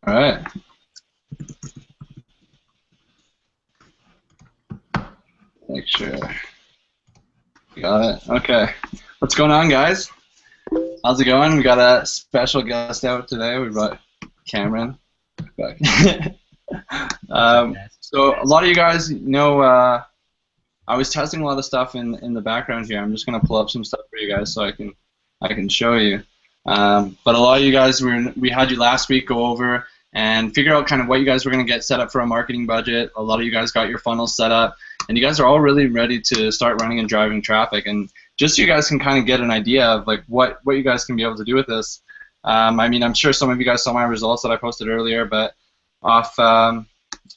All right. Make sure. Got it. Okay. What's going on, guys? How's it going? We got a special guest out today. We brought Cameron. So a lot of you guys know I was testing a lot of stuff in the background here. I'm just gonna pull up some stuff for you guys so I can show you. But a lot of you guys we had you last week go over and figure out kind of what you guys were gonna get set up for a marketing budget. A lot of you guys got your funnels set up, and you guys are all really ready to start running and driving traffic. And just so you guys can kind of get an idea of like what you guys can be able to do with this. I mean, I'm sure some of you guys saw my results that I posted earlier, but off a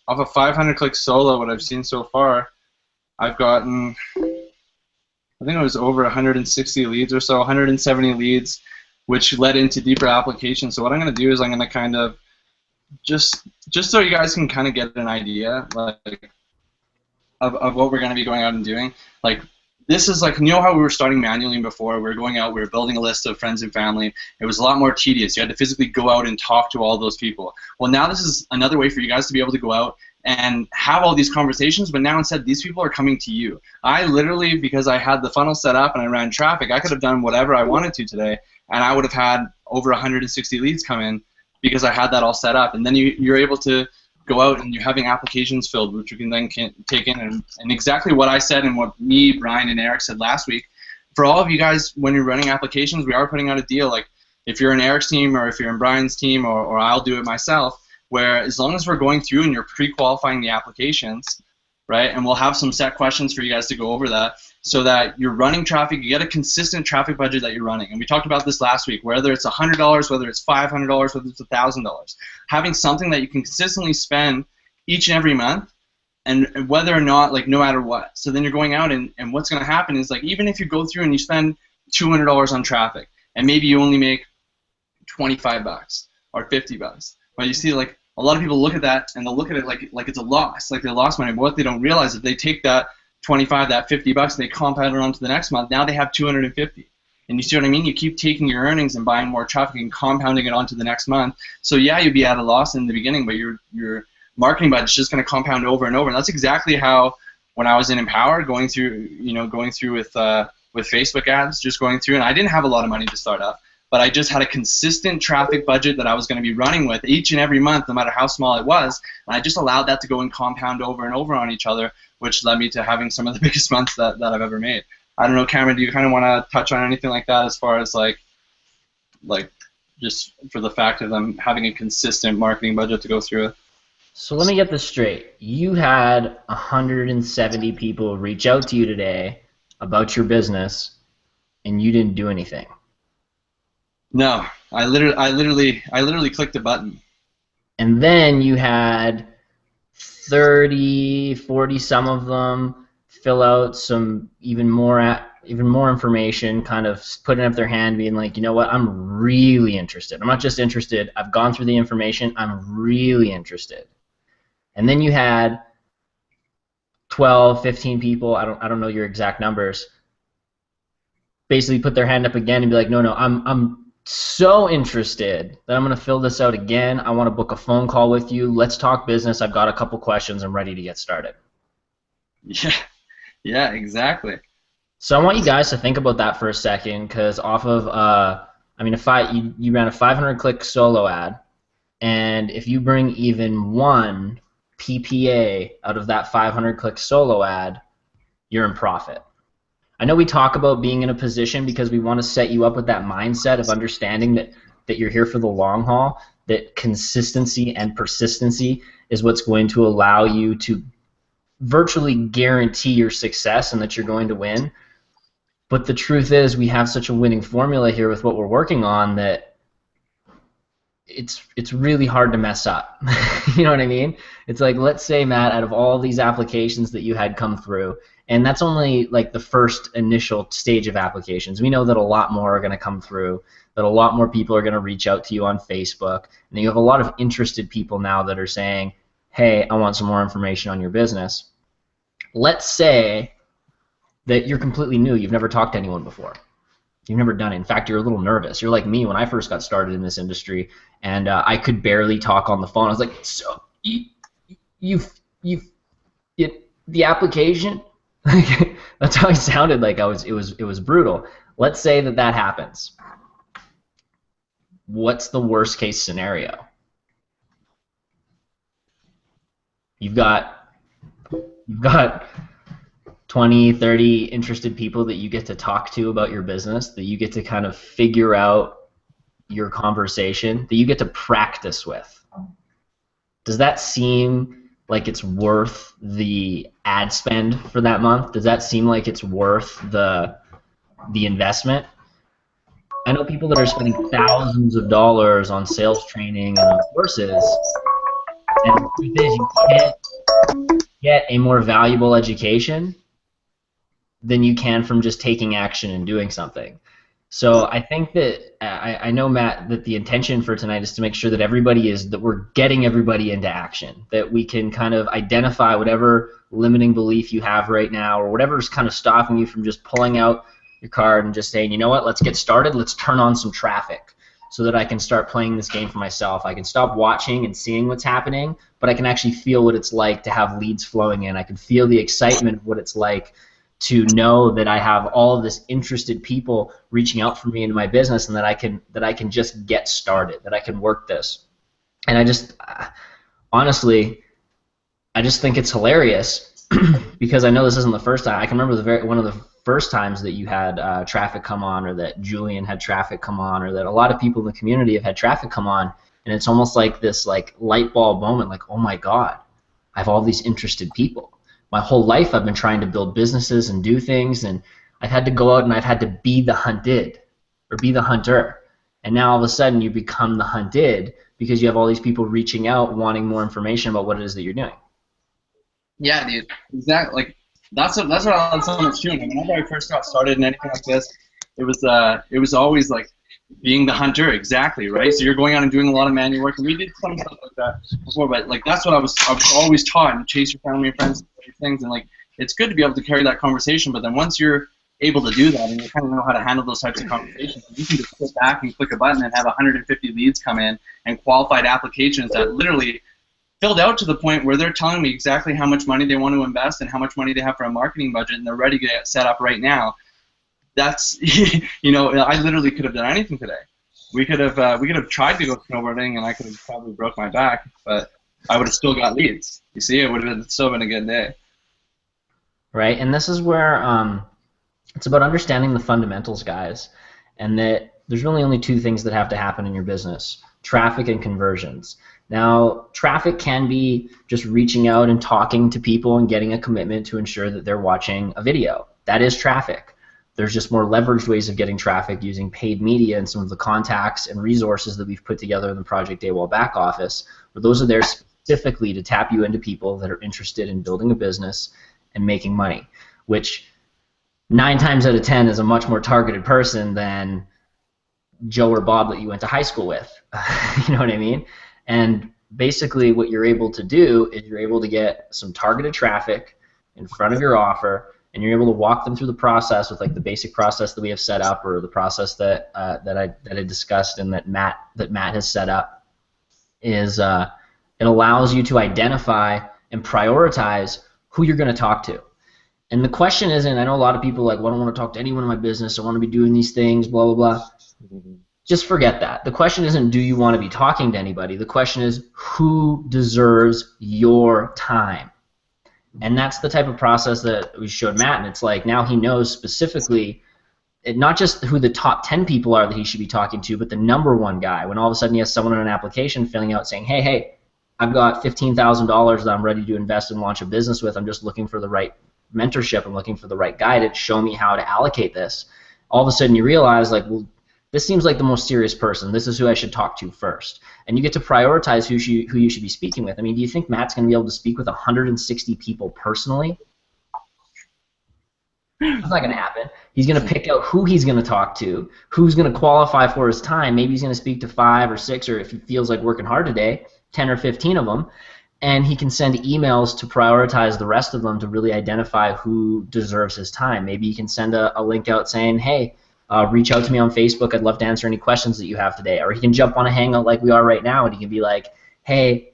500 click solo, what I've seen so far, I've gotten, I think it was over 160 leads or so, 170 leads, which led into deeper applications. So what I'm going to do is I'm going to kind of just so you guys can kind of get an idea like of what we're going to be going out and doing. Like this is like, you know how we were starting manually before? We were going out, we were building a list of friends and family. It was a lot more tedious. You had to physically go out and talk to all those people. Well, now this is another way for you guys to be able to go out and have all these conversations, but now instead these people are coming to you. I literally, because I had the funnel set up and I ran traffic, I could have done whatever I wanted to today, and I would have had over 160 leads come in because I had that all set up. And then you're able to go out and you're having applications filled, which you can then take in. And exactly what I said and what me, Brian, and Eric said last week, for all of you guys, when you're running applications, we are putting out a deal. Like if you're in Eric's team or if you're in Brian's team or I'll do it myself, where as long as we're going through and you're pre-qualifying the applications, right, and we'll have some set questions for you guys to go over that so that you're running traffic, you get a consistent traffic budget that you're running. And we talked about this last week, whether it's $100, whether it's $500, whether it's $1,000. Having something that you can consistently spend each and every month, and whether or not, like no matter what. So then you're going out and what's going to happen is like even if you go through and you spend $200 on traffic and maybe you only make 25 bucks or 50 bucks, but you see like a lot of people look at that and they'll look at it like it's a loss, like they lost money. But what they don't realize is they take that 25, that 50 bucks, and they compound it onto the next month. Now they have 250. And you see what I mean? You keep taking your earnings and buying more traffic and compounding it onto the next month. So yeah, you'd be at a loss in the beginning, but your marketing budget's just going to compound over and over. And that's exactly how when I was in Empower, going through with Facebook ads, just going through, and I didn't have a lot of money to start up. But I just had a consistent traffic budget that I was going to be running with each and every month, no matter how small it was. And I just allowed that to go and compound over and over on each other, which led me to having some of the biggest months that I've ever made. I don't know, Cameron, do you kind of want to touch on anything like that as far as like just for the fact of them having a consistent marketing budget to go through it? So let me get this straight. You had 170 people reach out to you today about your business, and you didn't do anything. No, I literally clicked a button. And then you had 30, 40 some of them fill out some even more information, kind of putting up their hand, being like, you know what, I'm really interested. I'm not just interested. I've gone through the information. I'm really interested. And then you had 12, 15 people. I don't know your exact numbers. Basically, put their hand up again and be like, no, I'm so interested that I'm going to fill this out again. I want to book a phone call with you. Let's talk business. I've got a couple questions. I'm ready to get started. Yeah, exactly. So I want you guys to think about that for a second, because off of, you ran a 500 click solo ad, and if you bring even one PPA out of that 500 click solo ad, you're in profit. I know we talk about being in a position because we want to set you up with that mindset of understanding that you're here for the long haul, that consistency and persistency is what's going to allow you to virtually guarantee your success and that you're going to win. But the truth is we have such a winning formula here with what we're working on that it's really hard to mess up. You know what I mean? It's like, let's say, Matt, out of all these applications that you had come through, and that's only like the first initial stage of applications. We know that a lot more are going to come through, that a lot more people are going to reach out to you on Facebook, and you have a lot of interested people now that are saying, hey, I want some more information on your business. Let's say that you're completely new, you've never talked to anyone before. You've never done it. In fact, you're a little nervous. You're like me when I first got started in this industry, and I could barely talk on the phone. I was like, so you, you, the application. That's how I sounded. Like I was. It was brutal. Let's say that happens. What's the worst case scenario? You've got 20, 30 interested people that you get to talk to about your business, that you get to kind of figure out your conversation, that you get to practice with. Does that seem like it's worth the ad spend for that month? Does that seem like it's worth the investment? I know people that are spending thousands of dollars on sales training and on courses, and the truth is you can't get a more valuable education than you can from just taking action and doing something. So I think that I know, Matt, that the intention for tonight is to make sure that we're getting everybody into action, that we can kind of identify whatever limiting belief you have right now or whatever's kind of stopping you from just pulling out your card and just saying, you know what, let's get started, let's turn on some traffic so that I can start playing this game for myself. I can stop watching and seeing what's happening, but I can actually feel what it's like to have leads flowing in. I can feel the excitement of what it's like to know that I have all of this interested people reaching out for me into my business, and that I can just get started, that I can work this. And I just honestly, I just think it's hilarious because I know this isn't the first time. I can remember one of the first times that you had traffic come on, or that Julian had traffic come on, or that a lot of people in the community have had traffic come on, and it's almost like this like light bulb moment, like, oh my God, I have all these interested people. My whole life I've been trying to build businesses and do things, and I've had to go out and I've had to be the hunted or be the hunter. And now all of a sudden you become the hunted because you have all these people reaching out wanting more information about what it is that you're doing. Yeah, dude. Exactly. Like that's what I was so much doing. Whenever I first got started in anything like this, it was always like being the hunter, exactly, right? So you're going out and doing a lot of manual work, and we did some stuff like that before, but like that's what I was always taught, and chase your family and friends, things, and like it's good to be able to carry that conversation. But then once you're able to do that and you kind of know how to handle those types of conversations, you can just sit back and click a button and have 150 leads come in and qualified applications that literally filled out to the point where they're telling me exactly how much money they want to invest and how much money they have for a marketing budget, and they're ready to get set up right now. That's you know, I literally could have done anything today. We could have tried to go snowboarding, and I could have probably broke my back, but I would have still got leads. You see, it would have still been a good day. Right, and this is where it's about understanding the fundamentals, guys, and that there's really only two things that have to happen in your business: traffic and conversions. Now, traffic can be just reaching out and talking to people and getting a commitment to ensure that they're watching a video. That is traffic. There's just more leveraged ways of getting traffic using paid media and some of the contacts and resources that we've put together in the Project AWOL back office, where those are there specifically to tap you into people that are interested in building a business and making money, which 9 times out of 10 is a much more targeted person than Joe or Bob that you went to high school with. You know what I mean? And basically what you're able to do is you're able to get some targeted traffic in front of your offer, and you're able to walk them through the process with like the basic process that we have set up, or the process that I discussed and that Matt has set up. Is it allows you to identify and prioritize who you're going to talk to. And the question isn't, I know a lot of people are like, well, I don't want to talk to anyone in my business, I want to be doing these things, blah blah blah. Just forget that. The question isn't, do you want to be talking to anybody? The question is, who deserves your time? And that's the type of process that we showed Matt, and it's like now he knows specifically not just who the top 10 people are that he should be talking to, but the #1 guy. When all of a sudden he has someone on an application filling out saying, hey, I've got $15,000 that I'm ready to invest and launch a business with. I'm just looking for the right mentorship. I'm looking for the right guy to show me how to allocate this. All of a sudden you realize, like, well, this seems like the most serious person. This is who I should talk to first. And you get to prioritize who you should be speaking with. I mean, do you think Matt's going to be able to speak with 160 people personally? That's not going to happen. He's going to pick out who he's going to talk to, who's going to qualify for his time. Maybe he's going to speak to 5 or 6, or if he feels like working hard today, 10 or 15 of them. And he can send emails to prioritize the rest of them to really identify who deserves his time. Maybe he can send a link out saying, hey, reach out to me on Facebook. I'd love to answer any questions that you have today. Or he can jump on a hangout like we are right now, and he can be like, hey,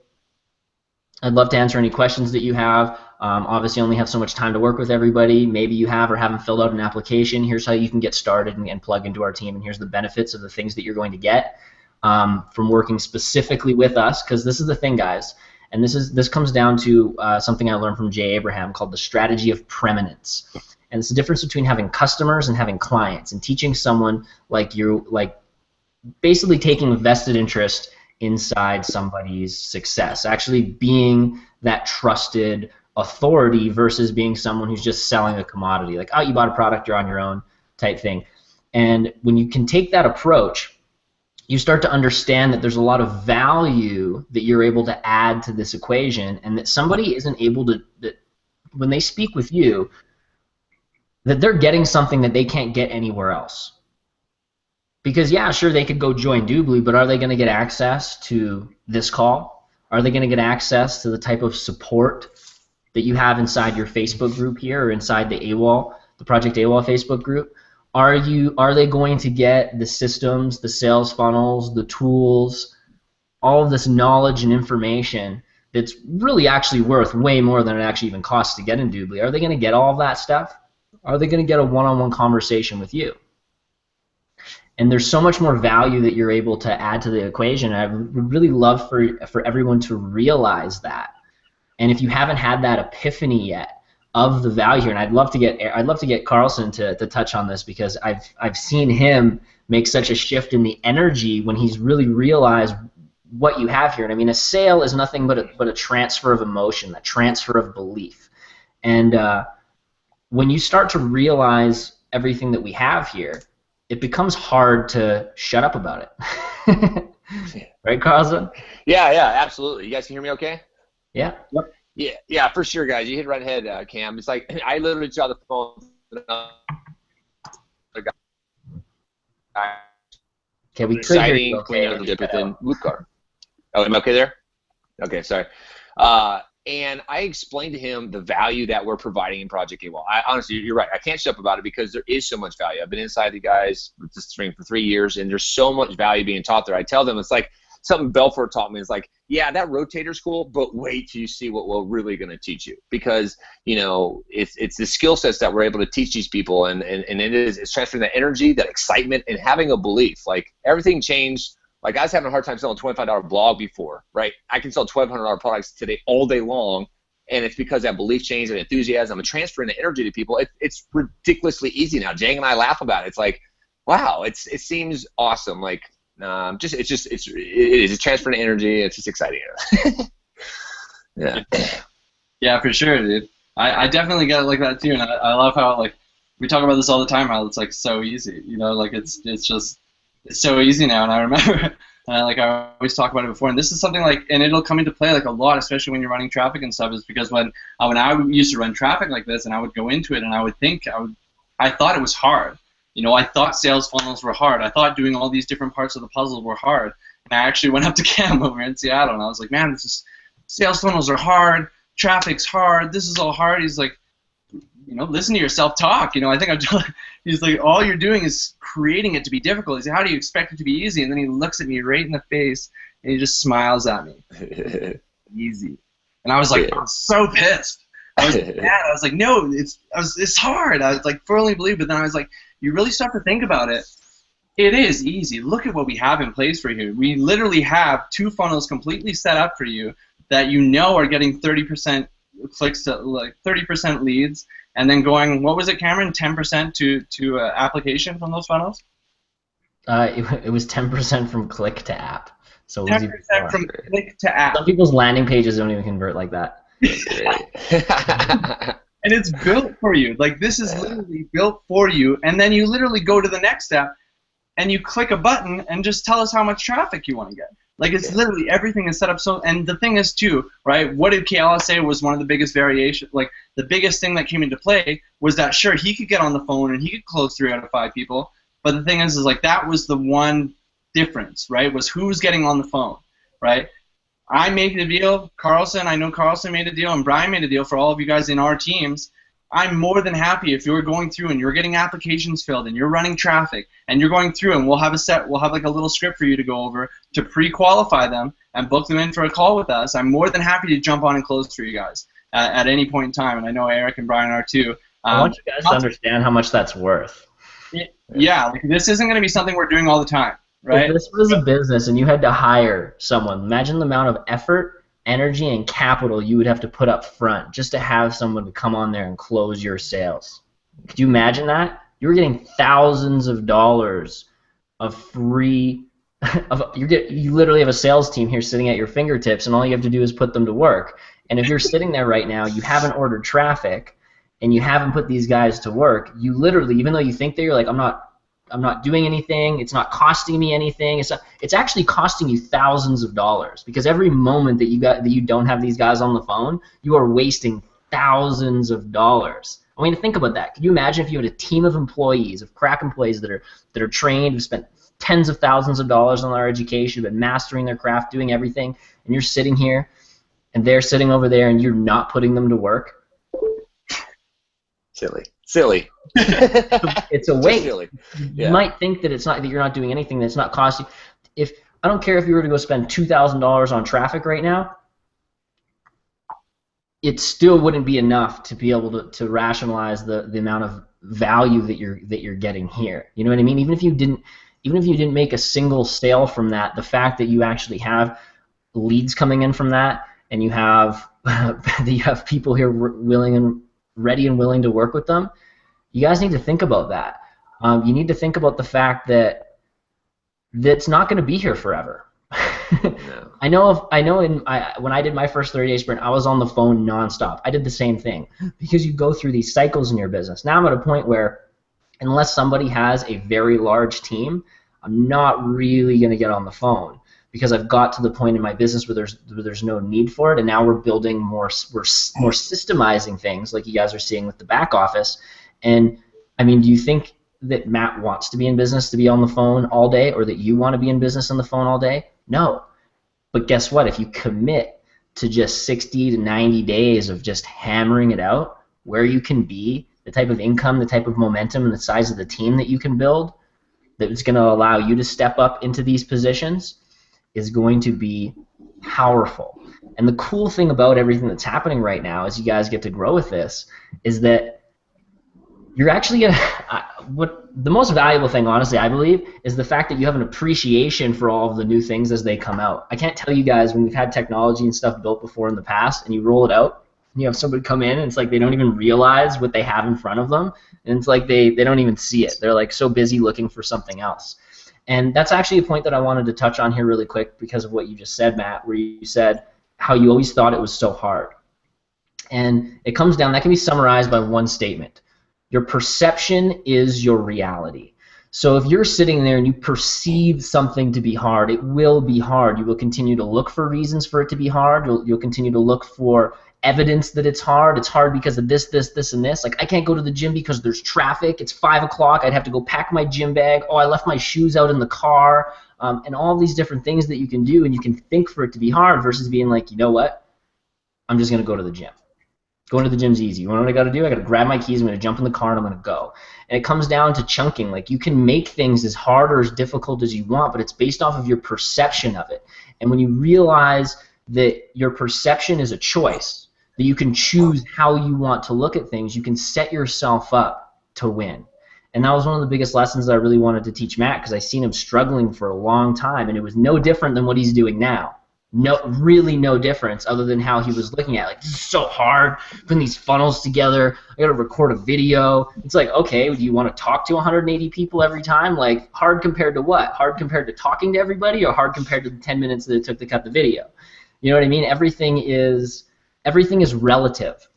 I'd love to answer any questions that you have. Obviously, only have so much time to work with everybody. Maybe you have or haven't filled out an application. Here's how you can get started and plug into our team, and here's the benefits of the things that you're going to get from working specifically with us. Because this is the thing, guys, and this comes down to something I learned from Jay Abraham called the strategy of preeminence. And it's the difference between having customers and having clients, and teaching someone like you, like basically taking a vested interest inside somebody's success, actually being that trusted authority versus being someone who's just selling a commodity, like, oh, you bought a product, you're on your own type thing. And when you can take that approach, you start to understand that there's a lot of value that you're able to add to this equation, and that somebody isn't able to, that when they speak with you, that they're getting something that they can't get anywhere else. Because, yeah, sure, they could go join Doobly, but are they going to get access to this call? Are they going to get access to the type of support that you have inside your Facebook group here, or inside the AWOL, the Project AWOL Facebook group? Are they going to get the systems, the sales funnels, the tools, all of this knowledge and information that's really actually worth way more than it actually even costs to get in Doobly? Are they going to get all of that stuff? Are they going to get a one-on-one conversation with you? And there's so much more value that you're able to add to the equation. I would really love for everyone to realize that. And if you haven't had that epiphany yet of the value here, and I'd love to get Carlson to touch on this, because I've seen him make such a shift in the energy when he's really realized what you have here. And I mean, a sale is nothing but a transfer of emotion, a transfer of belief. And when you start to realize everything that we have here, it becomes hard to shut up about it. Right, Carlson? Yeah, absolutely. You guys can hear me okay? Yeah. Yep. Yeah, for sure, guys. You hit right ahead, Cam. It's like I literally saw the phone. Okay, we could hear you okay. Within Woodcar. Oh, am I okay there? Okay, sorry. And I explained to him the value that we're providing in Project AWOL. Honestly, you're right. I can't shut up about it because there is so much value. I've been inside the guys with this stream for 3 years, and there's so much value being taught there. I tell them it's like something Belfort taught me. It's like, yeah, that rotator's cool, but wait till you see what we're really going to teach you, because it's the skill sets that we're able to teach these people, and it's transferring that energy, that excitement, and having a belief. Like everything changed. Like I was having a hard time selling a $25 blog before, right? I can sell $1,200 products today all day long, and it's because that belief change and enthusiasm and transferring the energy to people. It's ridiculously easy now. Jang and I laugh about it. It's like, wow, it seems awesome. Like it's transferring energy. It's just exciting. Yeah. Yeah, for sure, dude. I definitely get it like that too, and I love how like we talk about this all the time. How it's like so easy, like it's so easy now. And I remember, I always talk about it before, and this is something like, and it'll come into play like a lot, especially when you're running traffic and stuff, is because when I used to run traffic like this, and I would go into it, and I thought it was hard. I thought sales funnels were hard. I thought doing all these different parts of the puzzle were hard. And I actually went up to Cam over in Seattle, and I was like, man, sales funnels are hard. Traffic's hard. This is all hard. He's like, listen to yourself talk. I think he's like, all you're doing is creating it to be difficult. He's like, how do you expect it to be easy? And then he looks at me right in the face, and he just smiles at me. Easy. And I was like, I'm so pissed. I was mad. I was like, no, it's hard. I was like, firmly believe, but then I was like, you really start to think about it. It is easy. Look at what we have in place for you. We literally have 2 funnels completely set up for you that are getting 30% clicks to like 30% leads, and then going, what was it, Cameron? 10% to application from those funnels? It was 10% from click to app. So 10% from click to app. Some people's landing pages don't even convert like that. And it's built for you. Like, this is literally built for you, and then you literally go to the next step, and you click a button and just tell us how much traffic you want to get. Like, it's literally, everything is set up so, and the thing is too, right, what did KLS say was one of the biggest variations, like, the biggest thing that came into play was that, sure, he could get on the phone and he could close 3 out of 5 people, but the thing is like, that was the one difference, right, was who's getting on the phone, right? I made a deal, I know Carlson made a deal, and Brian made a deal for all of you guys in our teams. I'm more than happy if you're going through and you're getting applications filled and you're running traffic and you're going through, and we'll have like a little script for you to go over to pre-qualify them and book them in for a call with us. I'm more than happy to jump on and close for you guys at any point in time, and I know Eric and Brian are too. I want you guys to understand how much that's worth. Yeah, like this isn't going to be something we're doing all the time, right? If this was a business and you had to hire someone, imagine the amount of effort, energy, and capital you would have to put up front just to have someone to come on there and close your sales. Could you imagine that? You were getting thousands of dollars of free. You literally have a sales team here sitting at your fingertips, and all you have to do is put them to work. And if you're sitting there right now, you haven't ordered traffic, and you haven't put these guys to work, you literally, even though you think that you're like, I'm not doing anything, it's not costing me anything, it's actually costing you thousands of dollars, because every moment that you don't have these guys on the phone, you are wasting thousands of dollars. I mean, think about that. Can you imagine if you had a team of employees, of crack employees that are trained, who spent tens of thousands of dollars on their education, been mastering their craft, doing everything, and you're sitting here, and they're sitting over there, and you're not putting them to work? Silly. It's a waste. Silly. You might think that that you're not doing anything that's not costing. I don't care if you were to go spend $2,000 on traffic right now, it still wouldn't be enough to be able to rationalize the amount of value that you're getting here. You know what I mean? Even if you didn't make a single sale from that, the fact that you actually have leads coming in from that, and you have people here ready and willing to work with them, you guys need to think about that. You need to think about the fact that that's not going to be here forever. No. I know when I did my first 30-day sprint, I was on the phone nonstop. I did the same thing, because you go through these cycles in your business. Now I'm at a point where, unless somebody has a very large team, I'm not really going to get on the phone, because I've got to the point in my business where there's no need for it, and now we're building more systemizing things like you guys are seeing with the back office. And I mean, do you think that Matt wants to be in business to be on the phone all day, or that you want to be in business on the phone all day? No. But guess what? If you commit to just 60 to 90 days of just hammering it out, where you can be, the type of income, the type of momentum, and the size of the team that you can build, that's going to allow you to step up into these positions, is going to be powerful. And the cool thing about everything that's happening right now, as you guys get to grow with this, is that you're actually going to, what the most valuable thing, honestly, I believe, is the fact that you have an appreciation for all of the new things as they come out. I can't tell you guys, when we've had technology and stuff built before in the past, and you roll it out, and you have somebody come in, and it's like they don't even realize what they have in front of them, and it's like they don't even see it. They're like so busy looking for something else. And that's actually a point that I wanted to touch on here really quick, because of what you just said, Matt, where you said how you always thought it was so hard. And it comes down, that can be summarized by one statement. Your perception is your reality. So if you're sitting there and you perceive something to be hard, it will be hard. You will continue to look for reasons for it to be hard. You'll continue to look for evidence that it's hard. It's hard because of this, and this. Like, I can't go to the gym because there's traffic. It's 5 o'clock. I'd have to go pack my gym bag. Oh, I left my shoes out in the car. And all these different things that you can do, and you can think for it to be hard, versus being like, you know what? I'm just going to go to the gym. Going to the gym's easy. You know what I got to do? I got to grab my keys. I'm going to jump in the car and I'm going to go. And it comes down to chunking. Like, you can make things as hard or as difficult as you want, but it's based off of your perception of it. And when you realize that your perception is a choice, that you can choose how you want to look at things, you can set yourself up to win. And that was one of the biggest lessons that I really wanted to teach Matt, because I seen him struggling for a long time, and it was no different than what he's doing now. Really no difference, other than how he was looking at it. Like, this is so hard, putting these funnels together. I got to record a video. It's like, okay, do you want to talk to 180 people every time? Like, hard compared to what? Hard compared to talking to everybody, or hard compared to the 10 minutes that it took to cut the video? You know what I mean? Everything is relative,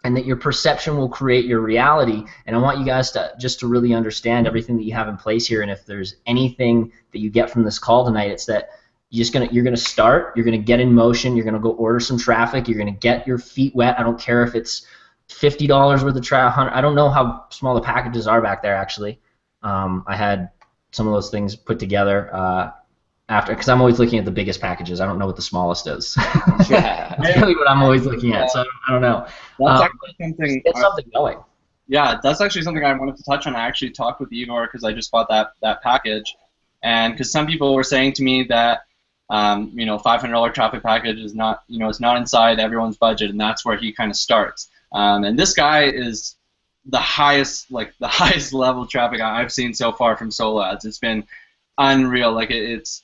and that your perception will create your reality. And I want you guys to really understand everything that you have in place here. And if there's anything that you get from this call tonight, it's that you're gonna start, you're gonna get in motion, you're gonna go order some traffic, you're gonna get your feet wet. I don't care if it's $50 worth of traffic. I don't know how small the packages are back there, actually. I had some of those things put together. after, because I'm always looking at the biggest packages. I don't know what the smallest is. Yeah. That's really what I'm always looking at. So I don't know. That's actually something. Get something going. Yeah, that's actually something I wanted to touch on. I actually talked with Igor because I just bought that package, and because some people were saying to me that $500 traffic package is not it's not inside everyone's budget, and that's where he kind of starts. And this guy is the highest level traffic I've seen so far from solo ads. It's been unreal. Like it's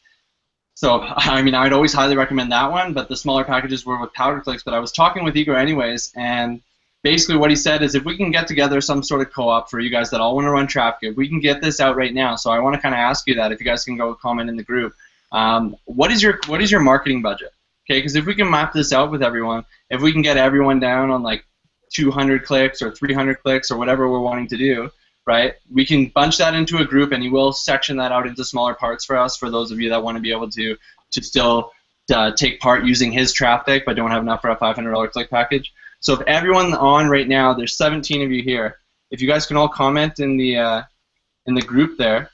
so. I mean, I'd always highly recommend that one, but the smaller packages were with powder clicks. But I was talking with Igor anyways, and basically what he said is if we can get together some sort of co-op for you guys that all want to run traffic, if we can get this out right now. So I want to kind of ask you that if you guys can go comment in the group. What is your marketing budget? Okay, because if we can map this out with everyone, if we can get everyone down on like 200 clicks or 300 clicks or whatever we're wanting to do, right? We can bunch that into a group, and you will section that out into smaller parts for us. For those of you that want to be able to still take part using his traffic, but don't have enough for a $500 click package. So if everyone on right now, there's 17 of you here. If you guys can all comment in the group there,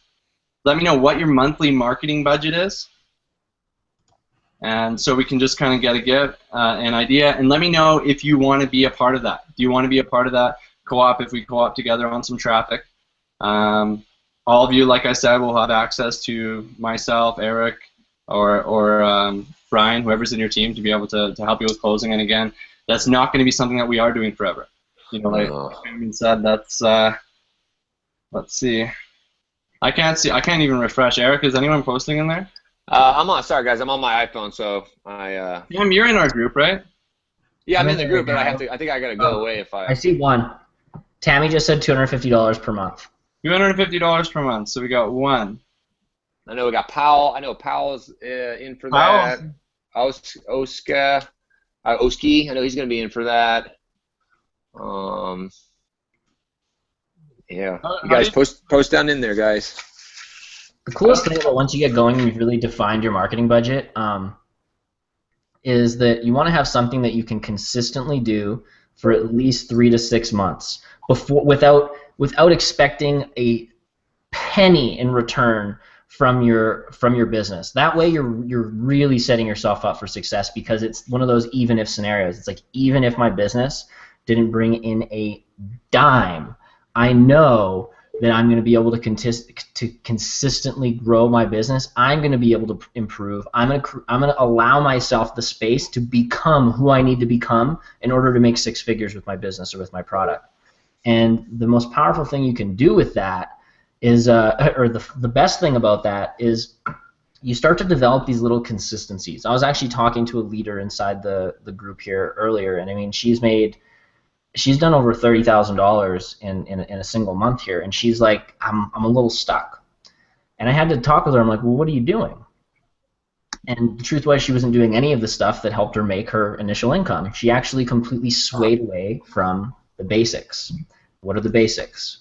let me know what your monthly marketing budget is, and so we can just kind of get an idea. And let me know if you want to be a part of that. Do you want to be a part of that co-op if we co-op together on some traffic? All of you, like I said, will have access to myself, Eric, or Brian, whoever's in your team, to be able to help you with closing. And again, that's not going to be something that we are doing forever. Like Benjamin said, that's let's see. I can't even refresh. Eric, is anyone posting in there? Sorry guys, I'm on my iPhone, so Damn, you're in our group, right? Yeah, I'm in the group, but I think I gotta go away if I see one. Tammy just said $250 per month. $250 per month. So we got one. I know we got Powell. I know Powell's in for that. Oski. I know he's gonna be in for that. Yeah, you guys post down in there, guys. The coolest thing about once you get going and you've really defined your marketing budget is that you want to have something that you can consistently do for at least 3 to 6 months without expecting a penny in return from your business. That way you're really setting yourself up for success, because it's one of those even if scenarios. It's like, even if my business didn't bring in a dime, I know that I'm going to be able to consistently grow my business. I'm going to be able to improve. I'm going to allow myself the space to become who I need to become in order to make 6 figures with my business or with my product. And the most powerful thing you can do with that is, or the best thing about that is, you start to develop these little consistencies. I was actually talking to a leader inside the group here earlier, and I mean, she's done over $30,000 in a single month here, and she's like, I'm a little stuck. And I had to talk with her. I'm like, well, what are you doing? And the truth was, she wasn't doing any of the stuff that helped her make her initial income. She actually completely swayed away from the basics. What are the basics?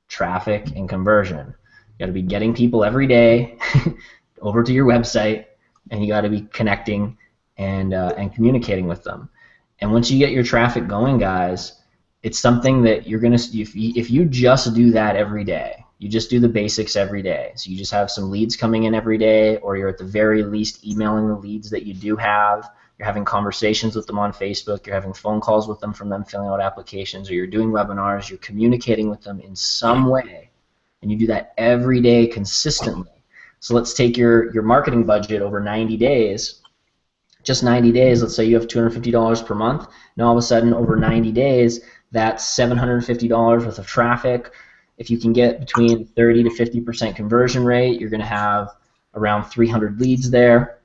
Traffic and conversion. You got to be getting people every day over to your website, and you got to be connecting and communicating with them. And once you get your traffic going, guys, it's something that you're going to, if you just do that every day, you just do the basics every day. So you just have some leads coming in every day, or you're at the very least emailing the leads that you do have. You're having conversations with them on Facebook. You're having phone calls with them from them filling out applications, or you're doing webinars. You're communicating with them in some way, and you do that every day consistently. So let's take your marketing budget over 90 days. Just 90 days, let's say you have $250 per month, and all of a sudden over 90 days, that's $750 worth of traffic. If you can get between 30 to 50% conversion rate, you're going to have around 300 leads there.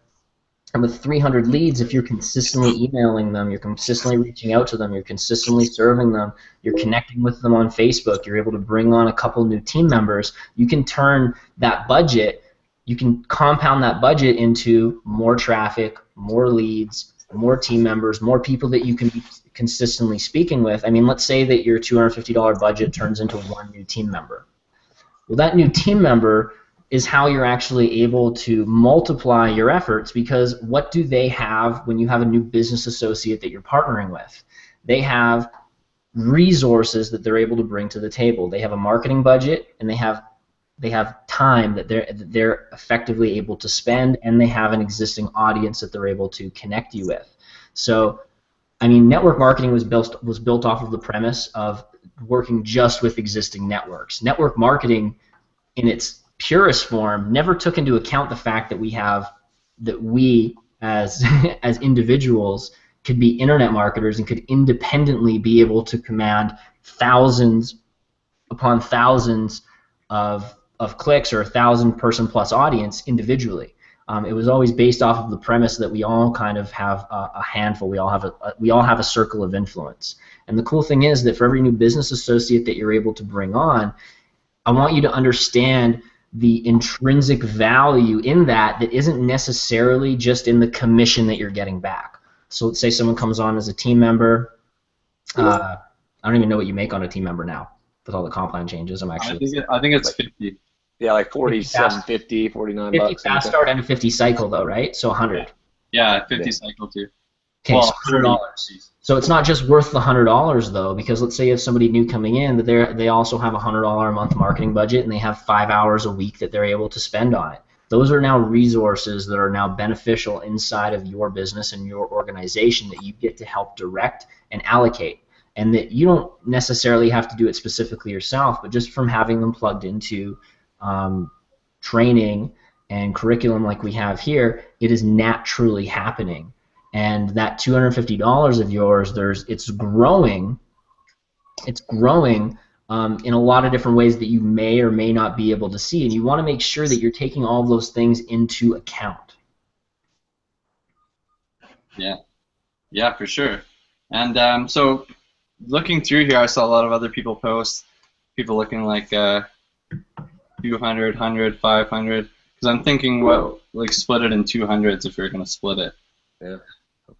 And with 300 leads, if you're consistently emailing them, you're consistently reaching out to them, you're consistently serving them, you're connecting with them on Facebook, you're able to bring on a couple new team members, you can turn that budget, you can compound that budget into more traffic, more leads, more team members, more people that you can be consistently speaking with. I mean, let's say that your $250 budget turns into 1 new team member. Well, that new team member is how you're actually able to multiply your efforts, because what do they have when you have a new business associate that you're partnering with? They have resources that they're able to bring to the table. They have a marketing budget, and they have they have time that they're effectively able to spend, and they have an existing audience that they're able to connect you with. So, I mean, network marketing was built off of the premise of working just with existing networks. Network marketing, in its purest form, never took into account the fact that we as as individuals could be internet marketers and could independently be able to command thousands upon thousands of clicks or 1,000-person plus audience individually. It was always based off of the premise that we all kind of have a handful. We all have a circle of influence. And the cool thing is that for every new business associate that you're able to bring on, I want you to understand the intrinsic value in that isn't necessarily just in the commission that you're getting back. So let's say someone comes on as a team member. I don't even know what you make on a team member now with all the comp plan changes. I think it's 50. Yeah, like 47, 50, 49 50 bucks. fast start and a 50 cycle though, right? So 100. Yeah, 50 cycle too. Okay, well, so $100. So it's not just worth the $100 though, because let's say you have somebody new coming in that they also have a $100 a month marketing budget and they have 5 hours a week that they're able to spend on it. Those are now resources that are now beneficial inside of your business and your organization that you get to help direct and allocate. And that you don't necessarily have to do it specifically yourself, but just from having them plugged into training and curriculum like we have here, it is naturally happening. And that $250 of yours, it's growing. It's growing in a lot of different ways that you may or may not be able to see, and you want to make sure that you're taking all of those things into account. Yeah, for sure. And so, looking through here, I saw a lot of other people post, people looking like 200, 100, 500. Because I'm thinking, well, like split it in 200s if you're going to split it. Yeah.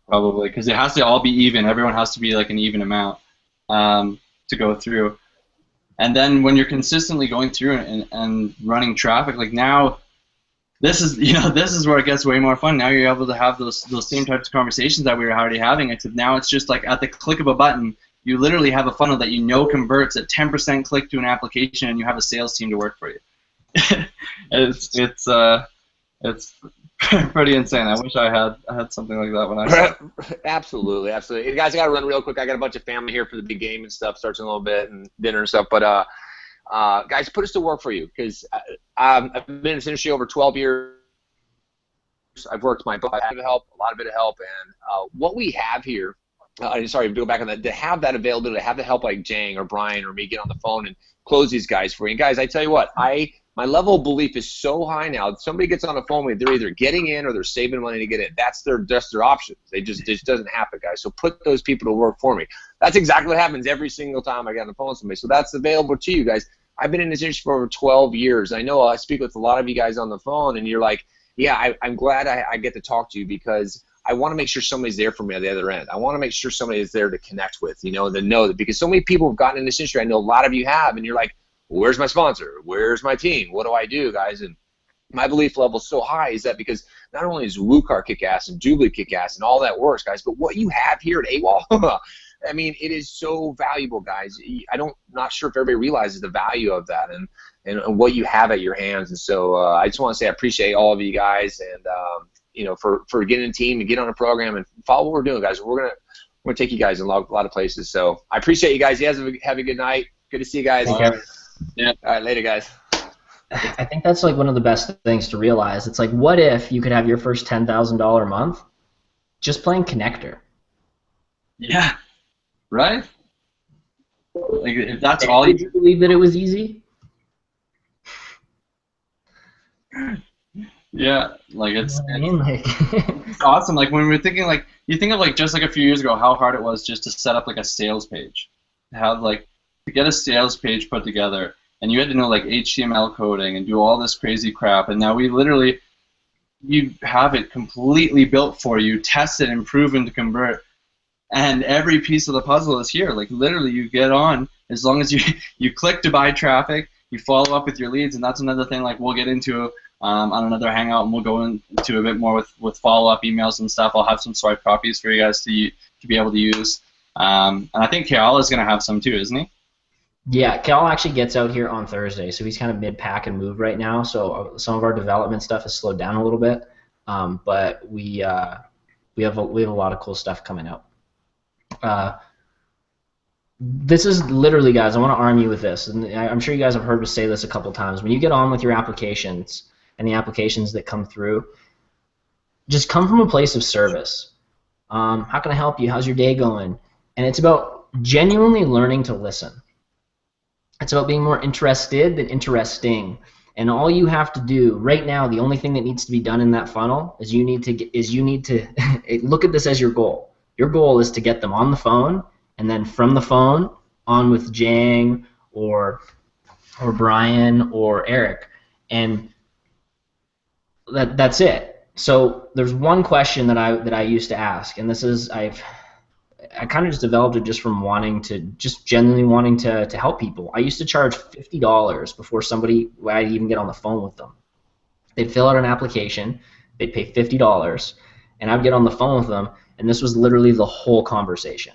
Probably, because it has to all be even. Everyone has to be like an even amount to go through. And then when you're consistently going through and running traffic, like now, this is where it gets way more fun. Now you're able to have those same types of conversations that we were already having, except now it's just like at the click of a button, you literally have a funnel that you know converts at 10% click to an application, and you have a sales team to work for you. It's pretty insane. I wish I had something like that when I started. Absolutely. Hey, guys, I got to run real quick. I got a bunch of family here for the big game and stuff. Starts in a little bit and dinner and stuff. But guys, put us to work for you, because I've been in this industry over 12 years. I've worked my butt off, a lot of help, and what we have here. Sorry, go back on that. To have that availability, to have the help like Jang or Brian or me get on the phone and close these guys for you. And guys, I tell you what, my level of belief is so high now. If somebody gets on the phone with me, they're either getting in or they're saving money to get in. That's their options. It just doesn't happen, guys. So put those people to work for me. That's exactly what happens every single time I get on the phone with somebody. So that's available to you guys. I've been in this industry for over 12 years. I know I speak with a lot of you guys on the phone, and you're like, yeah, I'm glad I get to talk to you, because I want to make sure somebody's there for me on the other end. I want to make sure somebody is there to connect with, to know that, because so many people have gotten in this industry. I know a lot of you have, and you're like, well, where's my sponsor? Where's my team? What do I do, guys? And my belief level is so high is that because not only is WooCar kick ass and Jubilee kick ass and all that works, guys, but what you have here at AWOL, I mean, it is so valuable, guys. Not sure if everybody realizes the value of that and what you have at your hands. And so I just want to say I appreciate all of you guys, and for getting a team and get on a program and follow what we're doing, guys. We're gonna take you guys in a lot of places. So I appreciate you guys. You guys have a good night. Good to see you guys. Yeah. All right, later, guys. I think that's like one of the best things to realize. It's like, what if you could have your first $10,000 a month just playing connector? Yeah. Right? Like, if that's all you believe that it was easy? Yeah, like it's awesome. Like when we're thinking, like you think of like just like a few years ago, how hard it was just to set up like a sales page, to get a sales page put together, and you had to know like HTML coding and do all this crazy crap. And now you have it completely built for you, tested and proven to convert. And every piece of the puzzle is here. Like literally, you get on as long as you click to buy traffic, you follow up with your leads, and that's another thing. Like we'll get into on another hangout, and we'll go into a bit more with follow up emails and stuff. I'll have some swipe copies for you guys to be able to use. And I think Kayala is going to have some too, isn't he? Yeah, Cal actually gets out here on Thursday, so he's kind of mid-pack and move right now. So some of our development stuff has slowed down a little bit, but we have a lot of cool stuff coming out. Uh, this is literally, guys, I want to arm you with this, and I'm sure you guys have heard me say this a couple times. When you get on with your applications and the applications that come through, just come from a place of service. How can I help you? How's your day going? And it's about genuinely learning to listen. It's about being more interested than interesting. And all you have to do right now, the only thing that needs to be done in that funnel is you need to look at this as your goal. Your goal is to get them on the phone, and then from the phone on with Jang or Brian or Eric, and that's it. So there's one question that I used to ask, and this is I kind of just developed it just from genuinely wanting to help people. I used to charge $50 before I'd even get on the phone with them. They'd fill out an application, they'd pay $50, and I'd get on the phone with them, and this was literally the whole conversation.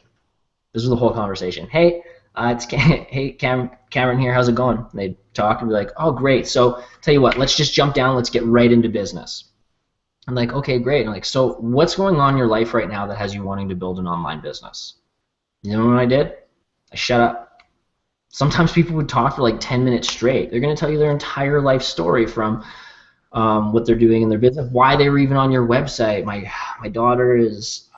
This was the whole conversation. Hey, hey, Cameron here, how's it going? And they'd talk and be like, oh, great. So tell you what, let's just jump down, let's get right into business. I'm like, okay, great. I'm like, so what's going on in your life right now that has you wanting to build an online business? You know what I did? I shut up. Sometimes people would talk for like 10 minutes straight. They're going to tell you their entire life story from what they're doing in their business, why they were even on your website. My daughter is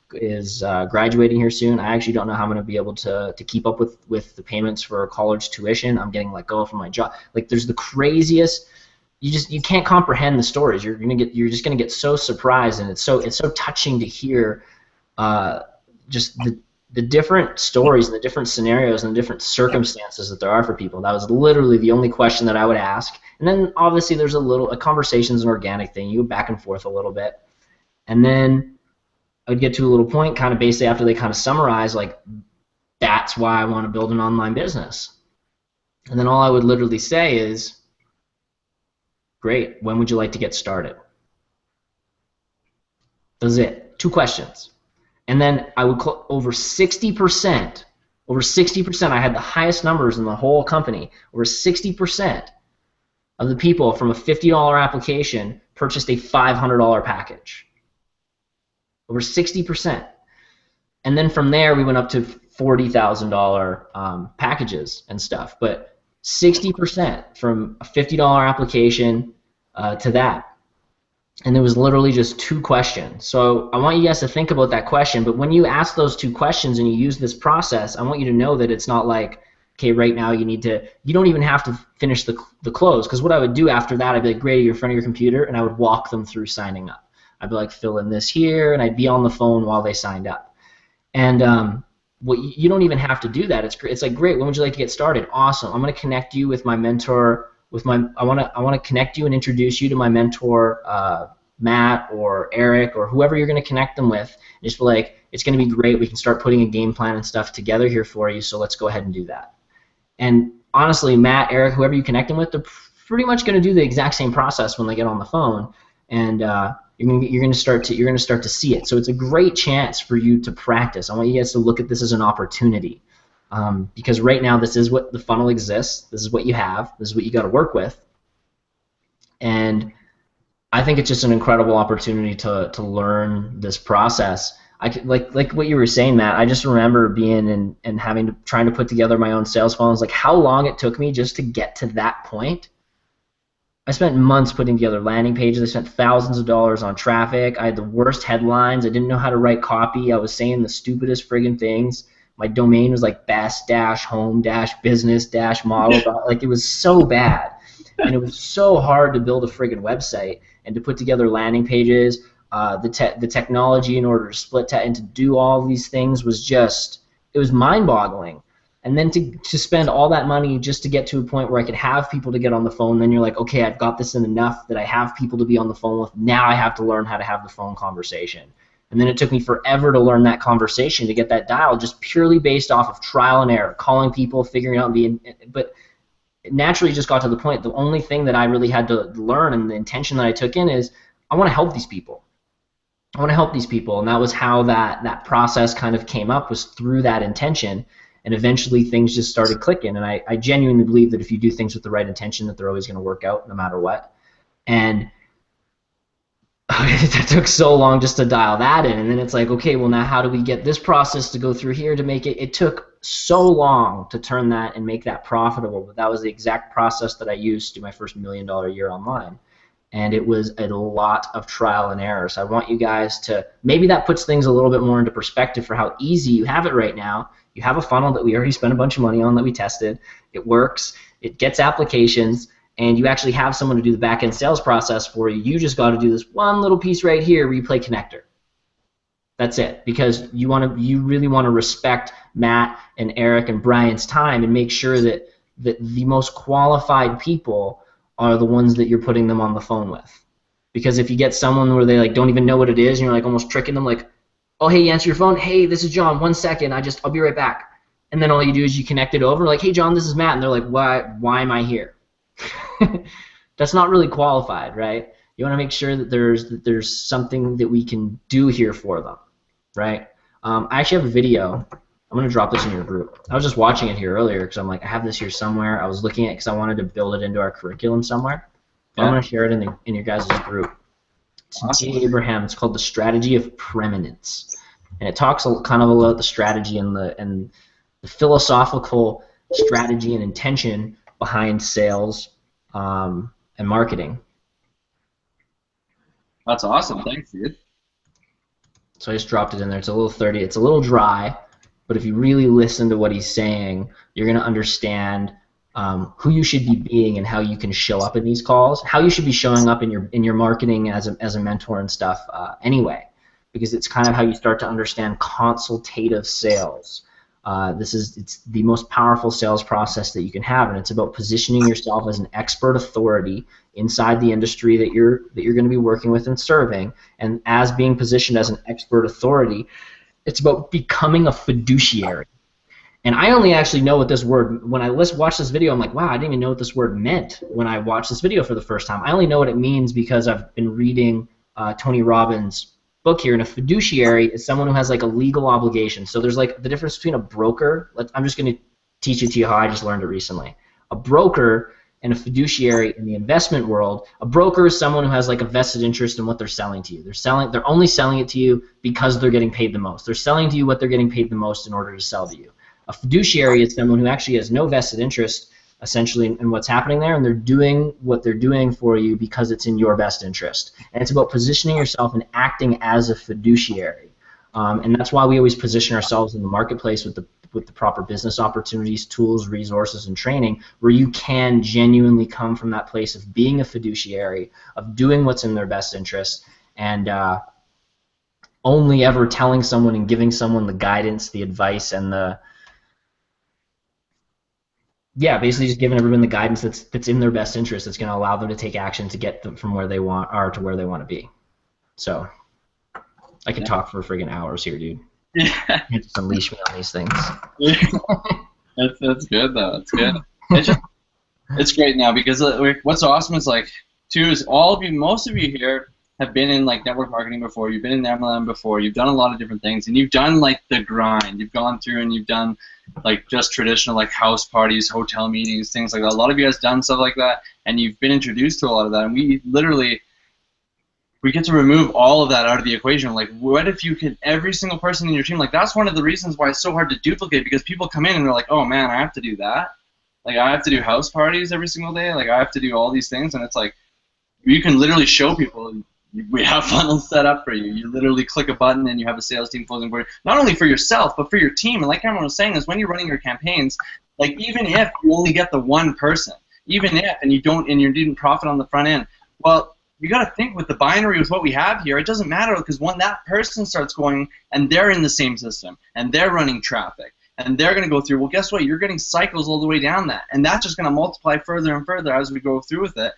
graduating here soon. I actually don't know how I'm going to be able to keep up with the payments for college tuition. I'm getting let go from my job. Like, there's the craziest. You can't comprehend the stories. You're just gonna get so surprised, and it's so touching to hear just the different stories and the different scenarios and the different circumstances that there are for people. That was literally the only question that I would ask. And then obviously there's a conversation's an organic thing. You go back and forth a little bit, and then I would get to a little point, kind of basically after they kind of summarize, like, that's why I want to build an online business. And then all I would literally say is, great, when would you like to get started? That's it. 2 questions. And then I would over 60%, I had the highest numbers in the whole company. Over 60% of the people from a $50 application purchased a $500 package. Over 60%. And then from there we went up to $40,000 packages and stuff. But 60% from a $50 application to that. And there was literally just 2 questions. So I want you guys to think about that question, but when you ask those 2 questions and you use this process, I want you to know that it's not like, okay, right now you don't even have to finish the close, because what I would do after that, I'd be like, great, you're in front of your computer, and I would walk them through signing up. I'd be like, fill in this here, and I'd be on the phone while they signed up. And you don't even have to do that. It's like, great, when would you like to get started? Awesome. I'm going to connect you with my mentor. I want to connect you and introduce you to my mentor, Matt or Eric or whoever you're going to connect them with. And just be like, it's going to be great. We can start putting a game plan and stuff together here for you. So let's go ahead and do that. And honestly, Matt, Eric, whoever you connect them with, they're pretty much going to do the exact same process when they get on the phone. And you're going to start to see it. So it's a great chance for you to practice. I want you guys to look at this as an opportunity. Because right now this is what the funnel exists, this is what you have, this is what you got to work with, and I think it's just an incredible opportunity to learn this process. Like what you were saying, Matt, I just remember being and trying to put together my own sales funnels, like how long it took me just to get to that point. I spent months putting together landing pages. I spent thousands of dollars on traffic. I had the worst headlines. I didn't know how to write copy. I was saying the stupidest friggin' things. My domain was like best-home-business-model. Like, it was so bad. And it was so hard to build a friggin' website and to put together landing pages. The technology in order to split that and to do all these things was just, it was mind-boggling. And then to spend all that money just to get to a point where I could have people to get on the phone, then you're like, okay, I've got this in enough that I have people to be on the phone with. Now I have to learn how to have the phone conversation. And then it took me forever to learn that conversation, to get that dial, just purely based off of trial and error, calling people, figuring out, but it naturally just got to the point. The only thing that I really had to learn and the intention that I took in is I want to help these people. I want to help these people, and that was how that process kind of came up, was through that intention. and eventually things just started clicking. And I genuinely believe that if you do things with the right intention, that they're always going to work out no matter what. And it took so long just to dial that in, and then it's like, okay, well now how do we get this process to go through here to make it? It took so long to turn that and make that profitable, but that was the exact process that I used to do my first $1 million year online. And it was a lot of trial and error. So I want you guys to, maybe that puts things a little bit more into perspective for how easy you have it right now. You have a funnel that we already spent a bunch of money on, that we tested. It works. It gets applications. And you actually have someone to do the back-end sales process for you. You just got to do this one little piece right here where you play connector. That's it. Because you really want to respect Matt and Eric and Brian's time and make sure that the most qualified people are the ones that you're putting them on the phone with. Because if you get someone where they like don't even know what it is, and you're like almost tricking them, like, oh hey, you answer your phone. Hey, this is John. 1 second. I'll be right back. And then all you do is you connect it over, like, hey John, this is Matt, and they're like, why am I here? That's not really qualified, right? You want to make sure that there's something that we can do here for them, right? I actually have a video. I'm going to drop this in your group. I was just watching it here earlier because I'm like, I have this here somewhere. I was looking at it because I wanted to build it into our curriculum somewhere. Yeah. I'm going to share it in your guys' group. It's awesome. Abraham. It's called The Strategy of Preeminence. And it talks kind of about the strategy and the philosophical strategy and intention behind sales and marketing. That's awesome. Thanks, dude. So I just dropped it in there. It's a little dry, but if you really listen to what he's saying, you're going to understand who you should be being and how you can show up in these calls, how you should be showing up in your marketing as a mentor and stuff anyway, because it's kind of how you start to understand consultative sales. It's the most powerful sales process that you can have, and it's about positioning yourself as an expert authority inside the industry that you're going to be working with and serving. And as being positioned as an expert authority, it's about becoming a fiduciary. And I only actually know what this word, when I watched this video, I'm like, wow, I didn't even know what this word meant when I watched this video for the first time. I only know what it means because I've been reading Tony Robbins' book here, and a fiduciary is someone who has like a legal obligation. So there's like the difference between a broker. I'm just going to teach it to you how I just learned it recently. A broker and a fiduciary in the investment world. A broker is someone who has like a vested interest in what they're selling to you. They're only selling it to you because they're getting paid the most. They're selling to you what they're getting paid the most in order to sell to you. A fiduciary is someone who actually has no vested interest essentially in what's happening there, and they're doing what they're doing for you because it's in your best interest. And it's about positioning yourself and acting as a fiduciary. And that's why we always position ourselves in the marketplace with the proper business opportunities, tools, resources, and training, where you can genuinely come from that place of being a fiduciary, of doing what's in their best interest, and only ever telling someone and giving someone the guidance, the advice, and basically just giving everyone the guidance that's in their best interest, that's going to allow them to take action to get them from where they to where they want to be. So I could talk for friggin' hours here, dude. Yeah. You just unleash me on these things. That's good though. It's good. It's great now because what's awesome is most of you here have been in like network marketing before. You've been in MLM before. You've done a lot of different things, and you've done like the grind. You've gone through and you've done like just traditional like house parties, hotel meetings, things like that. A lot of you guys done stuff like that, and you've been introduced to a lot of that. And we get to remove all of that out of the equation. Like, what if you could, every single person in your team, like that's one of the reasons why it's so hard to duplicate, because people come in and they're like, oh man, I have to do that. Like I have to do house parties every single day. Like I have to do all these things, and it's like you can literally show people. We have funnels set up for you. You literally click a button and you have a sales team closing for you. Not only for yourself, but for your team. And like everyone was saying, is when you're running your campaigns, like even if you only get the one person, even if and you didn't profit on the front end, well, you got to think with the binary with what we have here, it doesn't matter, because when that person starts going and they're in the same system and they're running traffic and they're going to go through, well, guess what? You're getting cycles all the way down that, and that's just going to multiply further and further as we go through with it.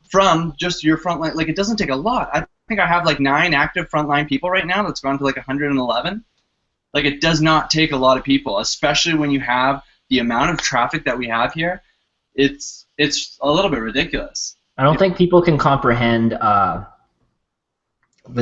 From just your frontline, like it doesn't take a lot. I think I have like 9 active frontline people right now. That's gone to like 111. Like it does not take a lot of people, especially when you have the amount of traffic that we have here. It's a little bit ridiculous. I don't think people can comprehend the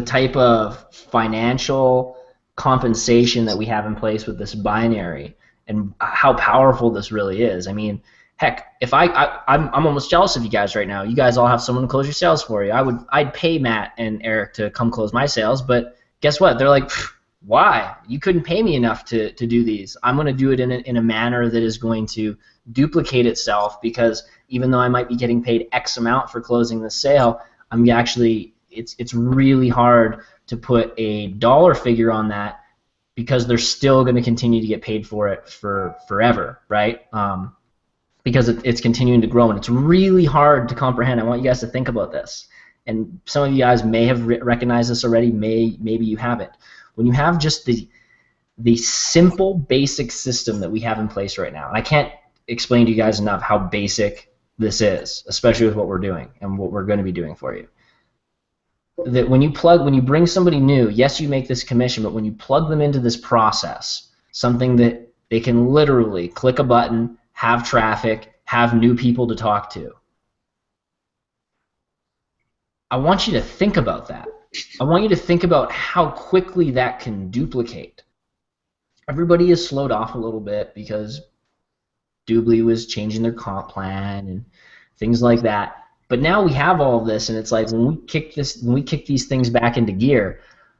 type of financial compensation that we have in place with this binary. and how powerful this really is. I mean, heck, if I'm almost jealous of you guys right now. You guys all have someone to close your sales for you. I'd pay Matt and Eric to come close my sales, but guess what? They're like, why? You couldn't pay me enough to do these. I'm going to do it in a manner that is going to duplicate itself, because even though I might be getting paid X amount for closing the sale, I'm actually, it's really hard to put a dollar figure on that, because they're still going to continue to get paid for it for forever, right? Because it's continuing to grow, and it's really hard to comprehend. I want you guys to think about this. And some of you guys may have recognized this already, maybe you haven't. When you have just the simple, basic system that we have in place right now, and I can't explain to you guys enough how basic this is, especially with what we're doing and what we're going to be doing for you. That when you bring somebody new, yes, you make this commission, but when you plug them into this process, something that they can literally click a button, have traffic, have new people to talk to. I want you to think about that. I want you to think about how quickly that can duplicate. Everybody has slowed off a little bit because Doobly was changing their comp plan and things like that. But now we have all of this, and it's like when we kick these things back into gear,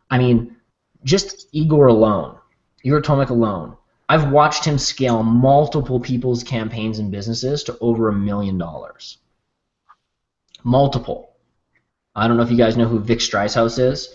I mean, just Igor Tomek alone, I've watched him scale multiple people's campaigns and businesses to over $1 million. Multiple. I don't know if you guys know who Vic Streishaus is.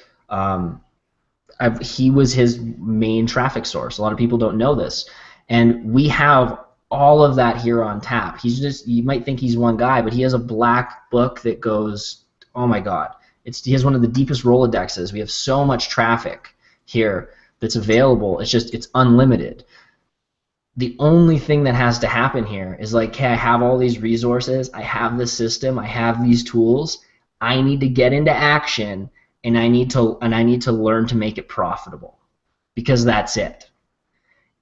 He was his main traffic source. A lot of people don't know this. And we have all of that here on tap. You might think he's one guy, but he has a black book that goes, oh my God. He has one of the deepest Rolodexes. We have so much traffic here that's available. It's unlimited. The only thing that has to happen here is like, hey, I have all these resources, I have this system, I have these tools, I need to get into action, and I need to learn to make it profitable, because that's it.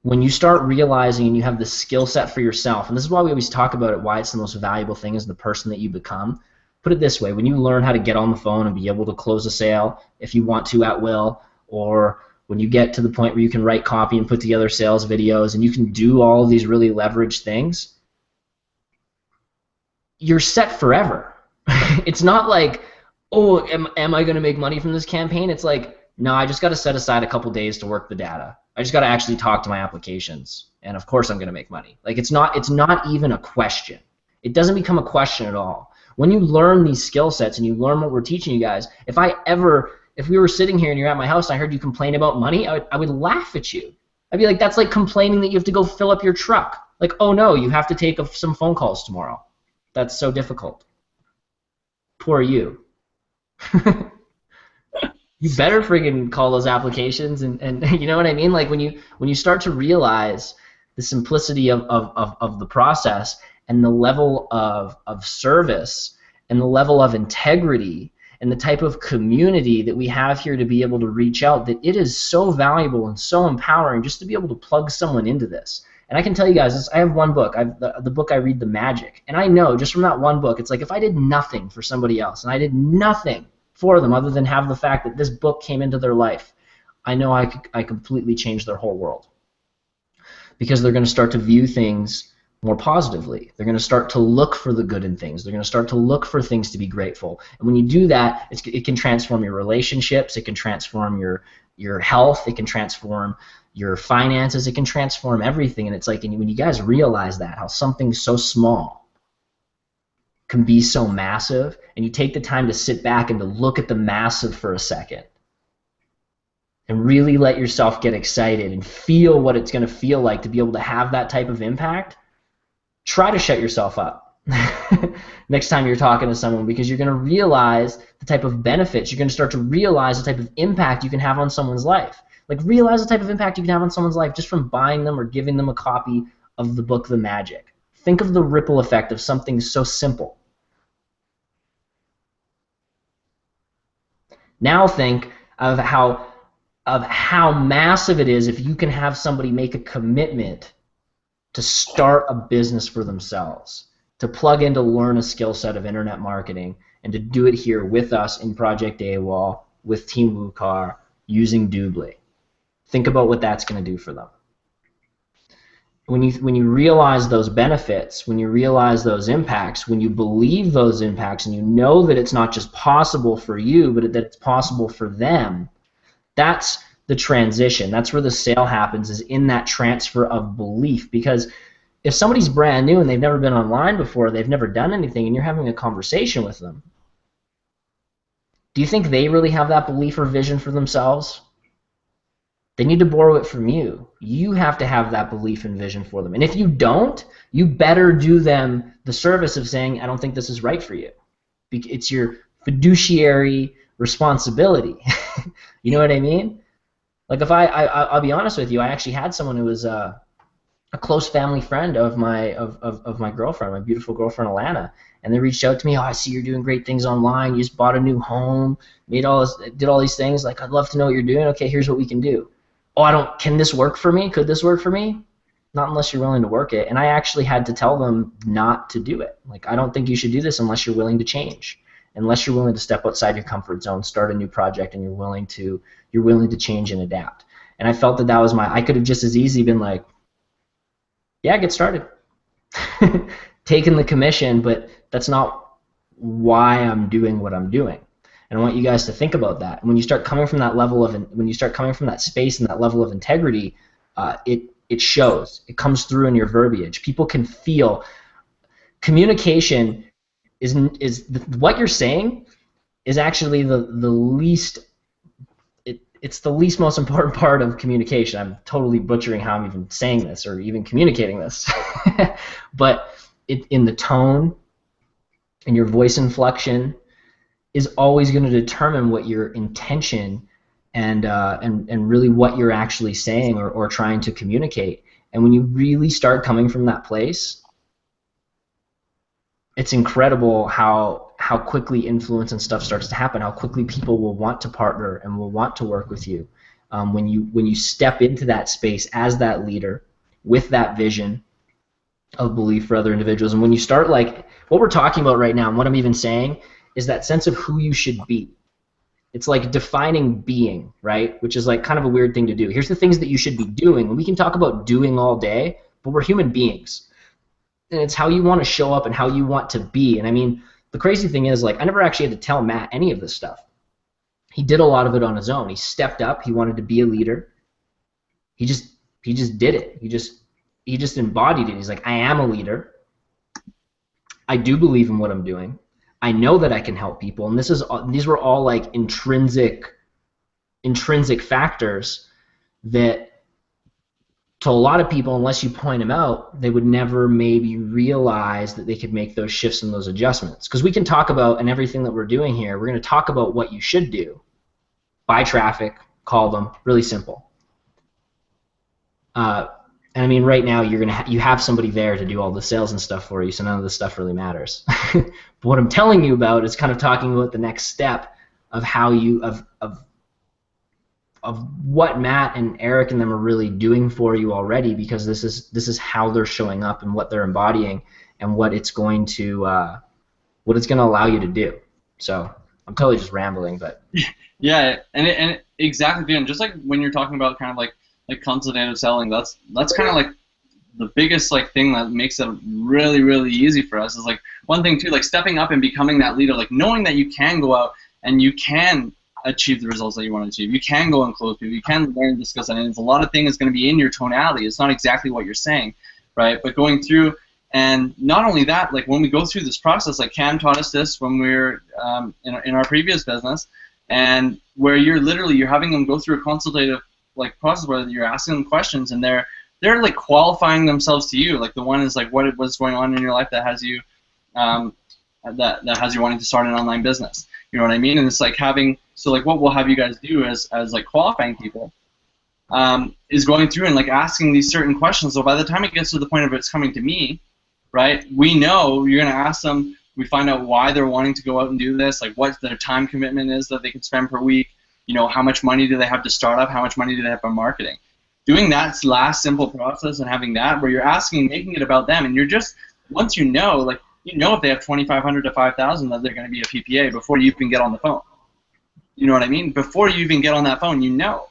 When you start realizing and you have the skill set for yourself, and this is why we always talk about it, why it's the most valuable thing is the person that you become. Put it this way, when you learn how to get on the phone and be able to close a sale if you want to at will, or when you get to the point where you can write copy and put together sales videos and you can do all of these really leveraged things, you're set forever. It's not like, oh, am I going to make money from this campaign? It's like, no, I just got to set aside a couple days to work the data. I just got to actually talk to my applications, and of course I'm going to make money. Like it's not even a question. It doesn't become a question at all. When you learn these skill sets and you learn what we're teaching you guys, if we were sitting here and you're at my house and I heard you complain about money, I would laugh at you. I'd be like, that's like complaining that you have to go fill up your truck. Like, oh no, you have to take some phone calls tomorrow. That's so difficult. Poor you. You better friggin' call those applications, and you know what I mean? Like when you start to realize the simplicity of the process and the level of service and the level of integrity and the type of community that we have here to be able to reach out, that it is so valuable and so empowering just to be able to plug someone into this. And I can tell you guys, I have one book. The book I read, The Magic. And I know just from that one book, it's like if I did nothing for somebody else and I did nothing for them other than have the fact that this book came into their life, I know I completely changed their whole world. Because they're going to start to view things more positively. They're going to start to look for the good in things. They're going to start to look for things to be grateful. And when you do that, it can transform your relationships. It can transform your health. It can transform your finances. It can transform everything. And it's like, and when you guys realize that, how something so small can be so massive, and you take the time to sit back and to look at the massive for a second and really let yourself get excited and feel what it's going to feel like to be able to have that type of impact, try to shut yourself up next time you're talking to someone, because you're going to realize the type of benefits. You're going to start to realize the type of impact you can have on someone's life. Like, realize the type of impact you can have on someone's life just from buying them or giving them a copy of the book, The Magic. Think of the ripple effect of something so simple. Now think of how massive it is if you can have somebody make a commitment to start a business for themselves, to plug in to learn a skill set of internet marketing, and to do it here with us in Project AWOL, with Team WooCar, using Doobly. Think about what that's going to do for them. when you realize those benefits, when you realize those impacts, when you believe those impacts, and you know that it's not just possible for you, but that it's possible for them, that's the transition. That's where the sale happens, is in that transfer of belief. Because if somebody's brand new and they've never been online before, they've never done anything, and you're having a conversation with them, do you think they really have that belief or vision for themselves? They need to borrow it from you. You have to have that belief and vision for them. And if you don't, you better do them the service of saying, I don't think this is right for you. It's your fiduciary responsibility. You know what I mean? Like, if I'll be honest with you, I actually had someone who was a close family friend of my girlfriend, my beautiful girlfriend Alana, and they reached out to me. Oh, I see you're doing great things online. You just bought a new home, did all these things. Like, I'd love to know what you're doing. Okay, here's what we can do. Oh, can this work for me? Could this work for me? Not unless you're willing to work it. And I actually had to tell them not to do it. Like, I don't think you should do this unless you're willing to change, unless you're willing to step outside your comfort zone, start a new project, and you're willing to change and adapt. And I felt that was I could have just as easily been like, yeah, get started. Taking the commission, but that's not why I'm doing what I'm doing. And I want you guys to think about that. And when you start coming from that level of, when you start coming from that space and that level of integrity, it shows. It comes through in your verbiage. People can feel. Communication is what you're saying is actually the least. It's the least most important part of communication. I'm totally butchering how I'm even saying this or even communicating this, but in the tone and your voice inflection is always going to determine what your intention and really what you're actually saying or trying to communicate. And when you really start coming from that place, it's incredible how quickly influence and stuff starts to happen, how quickly people will want to partner and will want to work with you. When you step into that space as that leader with that vision of belief for other individuals, and when you start, like what we're talking about right now and what I'm even saying is that sense of who you should be. It's like defining being, right? Which is like kind of a weird thing to do. Here's the things that you should be doing. We can talk about doing all day, but we're human beings. And it's how you want to show up and how you want to be. And I mean, the crazy thing is, like, I never actually had to tell Matt any of this stuff. He did a lot of it on his own. He stepped up. He wanted to be a leader. He just did it. He just embodied it. He's like, I am a leader. I do believe in what I'm doing. I know that I can help people. And these were all like intrinsic factors that, to a lot of people, unless you point them out, they would never maybe realize that they could make those shifts and those adjustments. Because we can talk about, and everything that we're doing here, we're going to talk about what you should do. Buy traffic, call them, really simple. And I mean, right now you have somebody there to do all the sales and stuff for you, so none of this stuff really matters. But what I'm telling you about is kind of talking about the next step of how you of what Matt and Eric and them are really doing for you already, because this is how they're showing up and what they're embodying and what it's going to allow you to do. So I'm totally just rambling, but yeah, and exactly, and just like when you're talking about kind of like consultative selling, that's kind of like the biggest like thing that makes it really, really easy for us. Is like one thing too, like stepping up and becoming that leader, like knowing that you can go out and you can achieve the results that you want to achieve. You can go and close people. You can learn and discuss that. And a lot of things is going to be in your tonality. It's not exactly what you're saying, right? But going through, and not only that, like when we go through this process, like Cam taught us this when we were in our previous business, and where you're having them go through a consultative like process where you're asking them questions and they're like qualifying themselves to you. Like the one is like what's going on in your life that has you that has you wanting to start an online business. You know what I mean? And it's like like what we'll have you guys do as like qualifying people is going through and like asking these certain questions. So by the time it gets to the point of it's coming to me, right, we know you're going to ask them, we find out why they're wanting to go out and do this, like what their time commitment is that they can spend per week, you know, how much money do they have to start up, how much money do they have for marketing. Doing that last simple process and having that where you're asking, making it about them, and you're just, once you know, like, you know if they have 2,500 to 5,000 that they're going to be a PPA before you even get on the phone. You know what I mean? Before you even get on that phone, you know.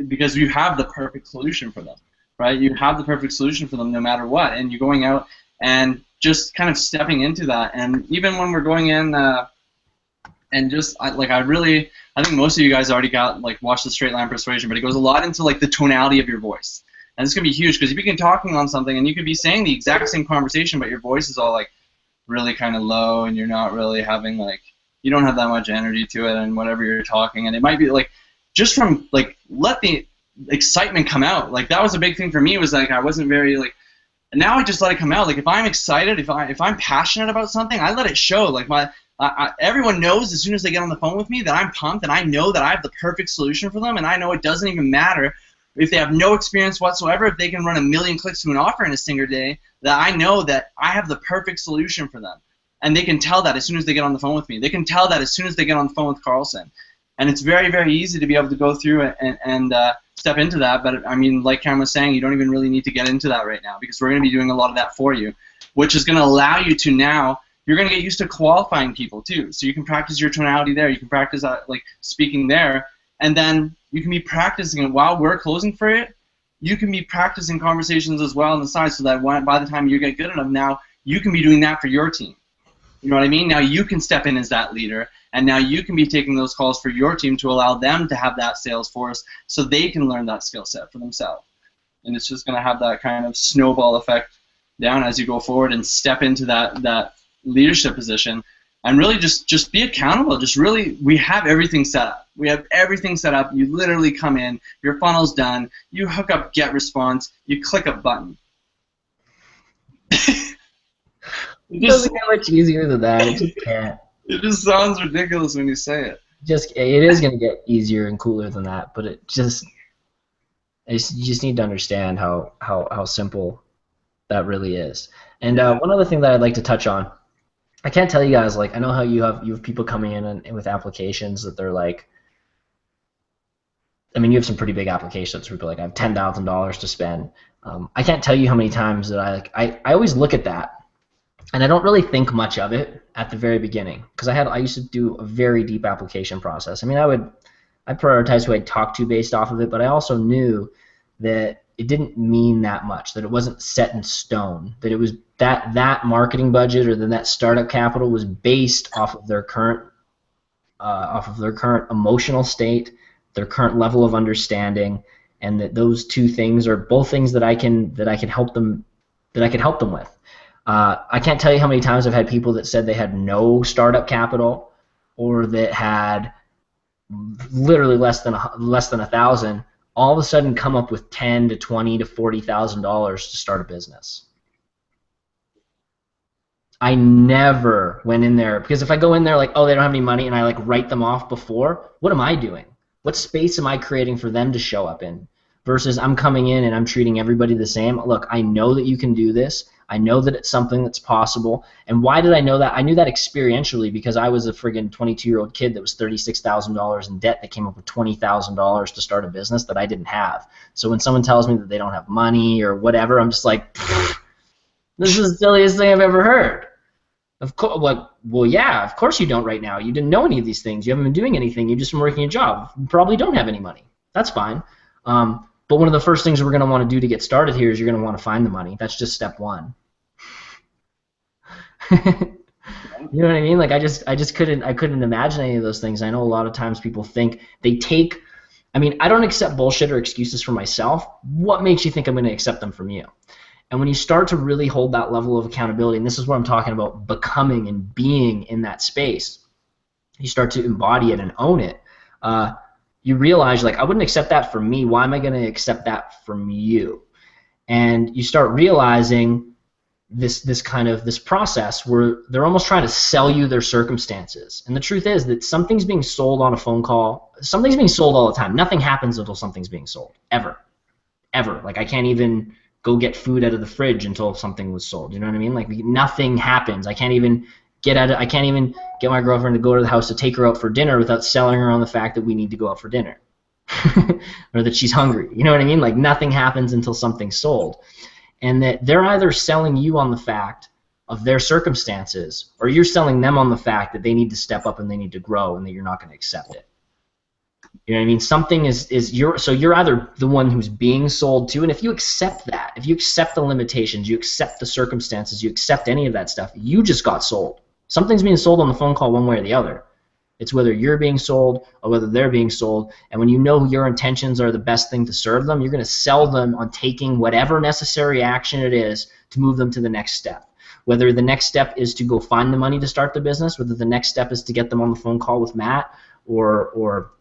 Because you have the perfect solution for them. right? You have the perfect solution for them no matter what, and you're going out and just kind of stepping into that. And even when we're going in, and just I think most of you guys already watched the Straight Line Persuasion, but it goes a lot into like the tonality of your voice, and it's gonna be huge because if you can talking on something and you could be saying the exact same conversation, but your voice is all like really kind of low, and you're not really having you don't have that much energy to it, and whatever you're talking, and it might be just from let the excitement come out. Like that was a big thing for me, was I wasn't very and now I just let it come out. Like if I'm excited, if I'm passionate about something, I let it show. Everyone knows as soon as they get on the phone with me that I'm pumped, and I know that I have the perfect solution for them, and I know it doesn't even matter if they have no experience whatsoever, if they can run 1 million clicks to an offer in a single day, that I know that I have the perfect solution for them. And they can tell that as soon as they get on the phone with me. They can tell that as soon as they get on the phone with Carlson. And it's very, very easy to be able to go through and step into that. But, I mean, like Cam was saying, you don't even really need to get into that right now, because we're going to be doing a lot of that for you, which is going to allow you to now, you're going to get used to qualifying people too. So you can practice your tonality there. You can practice speaking there. And then you can be practicing it while we're closing for it. You can be practicing conversations as well on the side, so that by the time you get good enough, now you can be doing that for your team. You know what I mean? Now you can step in as that leader, and now you can be taking those calls for your team to allow them to have that sales force so they can learn that skill set for themselves. And it's just going to have that kind of snowball effect down as you go forward and step into that leadership position. And really just be accountable. We have everything set up. We have everything set up. You literally come in, your funnel's done, you hook up get response, you click a button. It doesn't get much easier than that. It just can't. It just sounds ridiculous when you say it. It is going to get easier and cooler than that, but you just need to understand how simple that really is. And one other thing that I'd like to touch on, I can't tell you guys, I know how you have people coming in and with applications that they're you have some pretty big applications where people I have $10,000 to spend. I can't tell you how many times that I always look at that, and I don't really think much of it at the very beginning, because I used to do a very deep application process. I mean, I prioritized who I'd talk to based off of it, but I also knew that it didn't mean that much, that it wasn't set in stone, that it was that marketing budget or that startup capital was based off of their current emotional state, their current level of understanding, and that those two things are both things that I can help them with. I can't tell you how many times I've had people that said they had no startup capital, or that had literally less than $1,000, all of a sudden come up with $10,000 to $20,000 to $40,000 to start a business. I never went in there, because if I go in there oh, they don't have any money, and I write them off before, what am I doing? What space am I creating for them to show up in? Versus I'm coming in and I'm treating everybody the same. Look, I know that you can do this. I know that it's something that's possible. And why did I know that? I knew that experientially, because I was a friggin' 22-year-old kid that was $36,000 in debt that came up with $20,000 to start a business that I didn't have. So when someone tells me that they don't have money or whatever, I'm just like, this is the silliest thing I've ever heard. Of course, well, yeah, of course you don't right now. You didn't know any of these things. You haven't been doing anything. You've just been working a job. You probably don't have any money. That's fine. But one of the first things we're going to want to do to get started here is you're going to want to find the money. That's just step one. You know what I mean? I couldn't imagine any of those things. I know a lot of times people think I don't accept bullshit or excuses for myself. What makes you think I'm going to accept them from you? And when you start to really hold that level of accountability, and this is what I'm talking about, becoming and being in that space, you start to embody it and own it. You realize, I wouldn't accept that from me. Why am I going to accept that from you? And you start realizing this process where they're almost trying to sell you their circumstances. And the truth is that something's being sold on a phone call. Something's being sold all the time. Nothing happens until something's being sold, ever. I can't even go get food out of the fridge until something was sold. You know what I mean? Nothing happens. I can't even get my girlfriend to go to the house to take her out for dinner without selling her on the fact that we need to go out for dinner. Or that she's hungry. You know what I mean? Nothing happens until something's sold. And that they're either selling you on the fact of their circumstances, or you're selling them on the fact that they need to step up and they need to grow, and that you're not going to accept it. You know what I mean? Something is you're either the one who's being sold to, and if you accept that, if you accept the limitations, you accept the circumstances, you accept any of that stuff, you just got sold. Something's being sold on the phone call one way or the other. It's whether you're being sold or whether they're being sold. And when you know your intentions are the best thing to serve them, you're going to sell them on taking whatever necessary action it is to move them to the next step. Whether the next step is to go find the money to start the business, whether the next step is to get them on the phone call with Matt or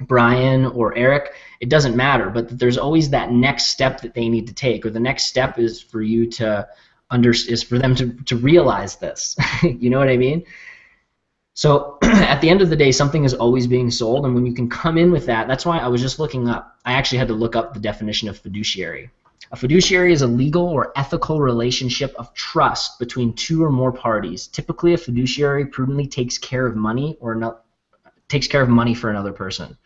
Brian or Eric, it doesn't matter. But there's always that next step that they need to take, or the next step is for you to is for them to realize this. You know what I mean? So at the end of the day, something is always being sold, and when you can come in with that, that's why I was just looking up. I actually had to look up the definition of fiduciary. A fiduciary is a legal or ethical relationship of trust between two or more parties. Typically, a fiduciary prudently takes care of money for another person.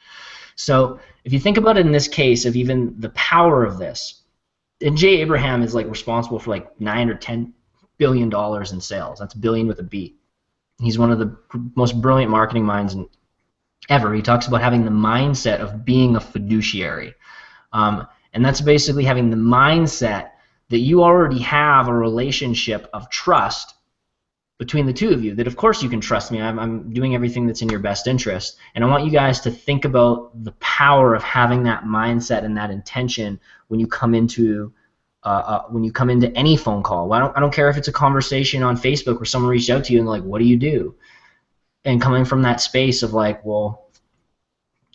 So if you think about it in this case of even the power of this, and Jay Abraham is like responsible for like $9 or $10 billion in sales. That's billion with a B. He's one of the most brilliant marketing minds ever. He talks about having the mindset of being a fiduciary. And that's basically having the mindset that you already have a relationship of trust between the two of you, that of course you can trust me. I'm doing everything that's in your best interest. And I want you guys to think about the power of having that mindset and that intention when you come into any phone call. I don't care if it's a conversation on Facebook where someone reached out to you and like, what do you do? And coming from that space of like, well,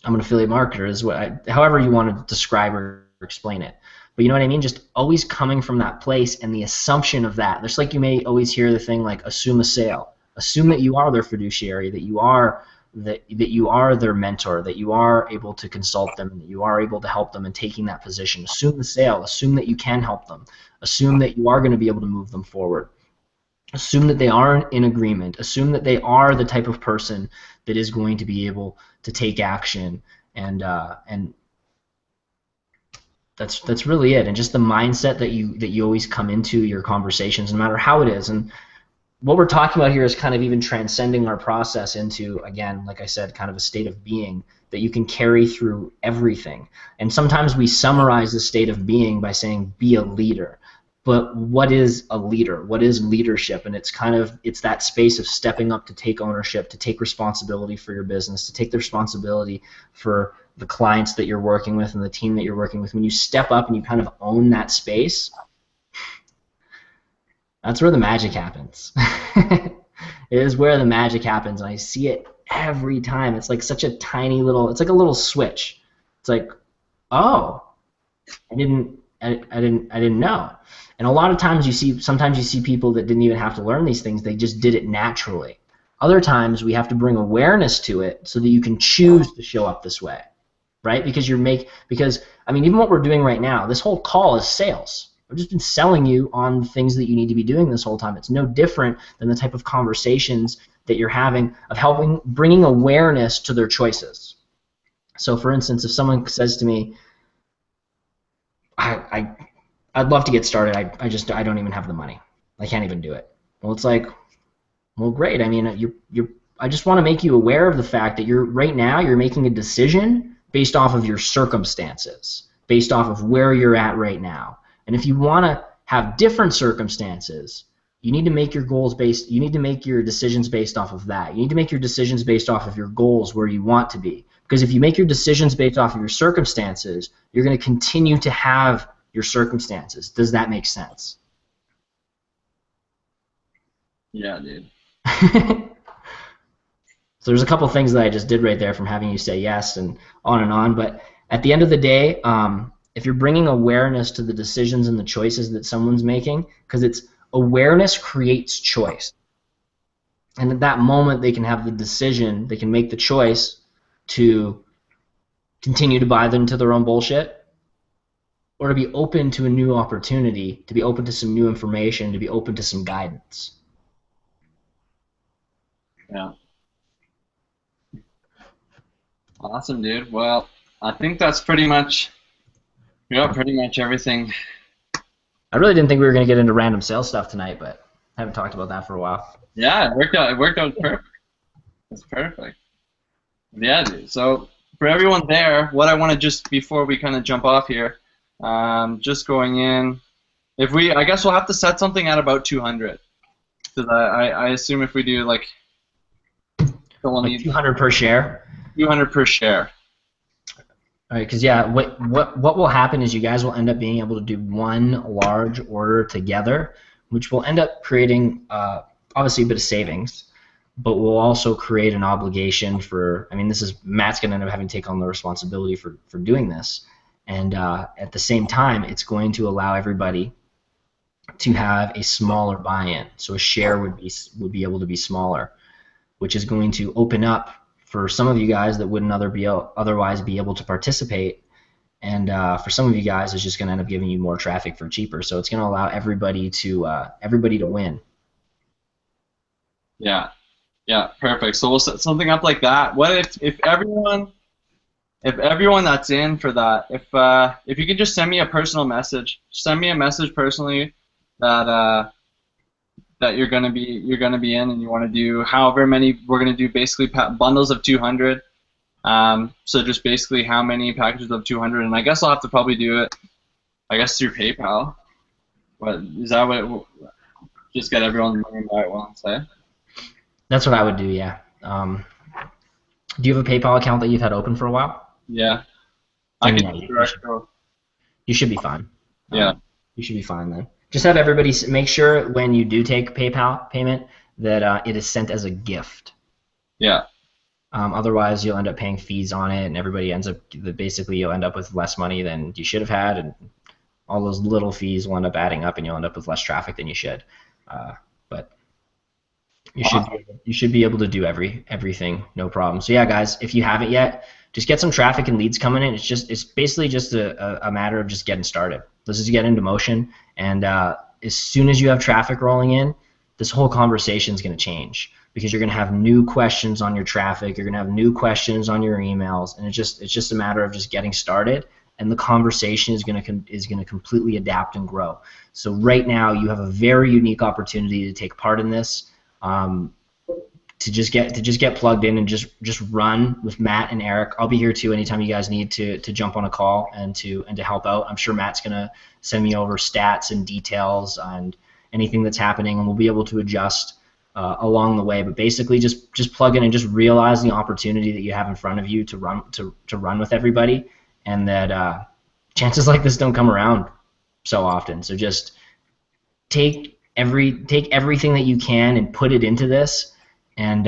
I'm an affiliate marketer, is however you want to describe or explain it. But you know what I mean? Just always coming from that place and the assumption of that. Just like you may always hear the thing like assume a sale. Assume that you are their fiduciary, that you are their mentor, that you are able to consult them, and that you are able to help them in taking that position. Assume the sale. Assume that you can help them. Assume that you are going to be able to move them forward. Assume that they are in agreement. Assume that they are the type of person that is going to be able to take action, and that's really it. And just the mindset that you always come into your conversations, no matter how it is. And what we're talking about here is kind of even transcending our process into, again, like I said, kind of a state of being that you can carry through everything. And sometimes we summarize the state of being by saying be a leader. But what is a leader? What is leadership? And it's that space of stepping up to take ownership, to take responsibility for your business, to take the responsibility for the clients that you're working with and the team that you're working with. When you step up and you kind of own that space, that's where the magic happens. It is where the magic happens, and I see it every time. It's like such a tiny little, it's like a little switch. It's like, oh, I didn't know. And a lot of times sometimes you see people that didn't even have to learn these things. They just did it naturally. Other times we have to bring awareness to it so that you can choose to show up this way, right? Because I mean, even what we're doing right now, this whole call is sales. I've just been selling you on the things that you need to be doing this whole time. It's no different than the type of conversations that you're having of bringing awareness to their choices. So, for instance, if someone says to me, I'd love to get started. I don't even have the money. I can't even do it. Well, it's like, well, great. I mean, I just want to make you aware of the fact that right now you're making a decision based off of your circumstances, based off of where you're at right now. And if you want to have different circumstances, you need to make your you need to make your decisions based off of that. You need to make your decisions based off of your goals, where you want to be. Because if you make your decisions based off of your circumstances, you're going to continue to have your circumstances. Does that make sense? Yeah, dude. So there's a couple things that I just did right there from having you say yes and on. But at the end of the day, if you're bringing awareness to the decisions and the choices that someone's making, because it's awareness creates choice. And at that moment, they can have the decision, they can make the choice to continue to buy into their own bullshit, or to be open to a new opportunity, to be open to some new information, to be open to some guidance. Yeah. Awesome, dude. Well, I think that's pretty much everything. I really didn't think we were going to get into random sales stuff tonight, but I haven't talked about that for a while. Yeah, it worked out perfect. It's perfect. Yeah, dude. So for everyone there, what I want to just before we kind of jump off here, just going in. I guess we'll have to set something at about 200. Because I assume if we do like 200 per share. 200 per share. All right, because yeah, what will happen is you guys will end up being able to do one large order together, which will end up creating obviously a bit of savings, but will also create an obligation for. I mean, Matt's going to end up having to take on the responsibility for doing this, and at the same time, it's going to allow everybody to have a smaller buy-in. So a share would be able to be smaller, which is going to open up for some of you guys that wouldn't otherwise be able to participate, and for some of you guys, it's just going to end up giving you more traffic for cheaper. So it's going to allow everybody to win. Yeah, perfect. So we'll set something up like that. What if everyone that's in for that, if you could just send me a personal message, send me a message personally that you're gonna be in and you want to do however many we're gonna do, basically bundles of 200. So just basically how many packages of 200, and I guess I'll have to probably do it, I guess, through PayPal. What is that? Just get everyone money by once, eh? That's what I would do, yeah. Do you have a PayPal account that you've had open for a while? Yeah. You should be fine. Yeah. You should be fine then. Just have everybody make sure when you do take PayPal payment that it is sent as a gift. Yeah. Otherwise, you'll end up paying fees on it, and everybody ends up basically you'll end up with less money than you should have had, and all those little fees will end up adding up, and you'll end up with less traffic than you should. But you should be able to do everything, no problem. So yeah, guys, if you haven't yet, just get some traffic and leads coming in. It's basically just a matter of just getting started. Let's just get into motion, and as soon as you have traffic rolling in, this whole conversation is going to change, because you're going to have new questions on your traffic, you're going to have new questions on your emails, and it's just a matter of just getting started, and the conversation is going to completely adapt and grow. So right now you have a very unique opportunity to take part in this. To just get plugged in and just run with Matt and Eric. I'll be here too anytime you guys need to jump on a call and to help out. I'm sure Matt's gonna send me over stats and details and anything that's happening, and we'll be able to adjust along the way. But basically, just plug in and just realize the opportunity that you have in front of you to run with everybody, and that chances like this don't come around so often. So just take everything that you can and put it into this, and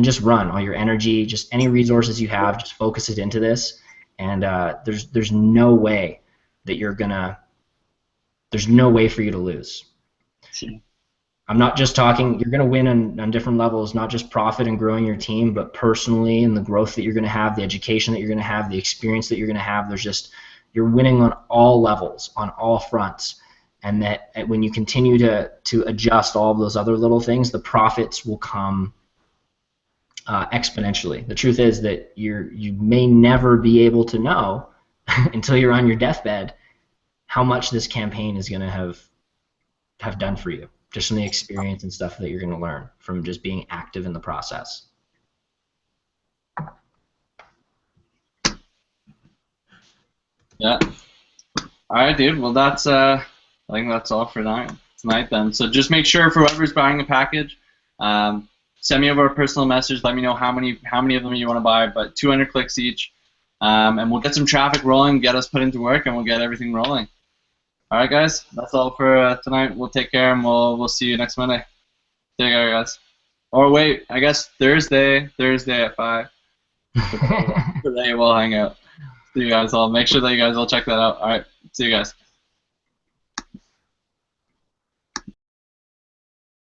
just run all your energy, just any resources you have, just focus it into this, and there's no way that there's no way for you to lose. I'm not just talking, you're going to win on different levels, not just profit and growing your team, but personally, and the growth that you're going to have, the education that you're going to have, the experience that you're going to have. You're winning on all levels, on all fronts. And that when you continue to adjust all of those other little things, the profits will come exponentially. The truth is that you may never be able to know until you're on your deathbed how much this campaign is going to have done for you, just from the experience and stuff that you're going to learn from just being active in the process. Yeah. All right, dude. Well, I think that's all for tonight then. So just make sure for whoever's buying a package, send me over a personal message. Let me know how many of them you want to buy, but 200 clicks each, and we'll get some traffic rolling, get us put into work, and we'll get everything rolling. All right, guys. That's all for tonight. We'll take care, and we'll see you next Monday. Take care, guys. Or wait, I guess Thursday at 5. Today we'll hang out. See you guys all. Make sure that you guys all check that out. All right. See you guys.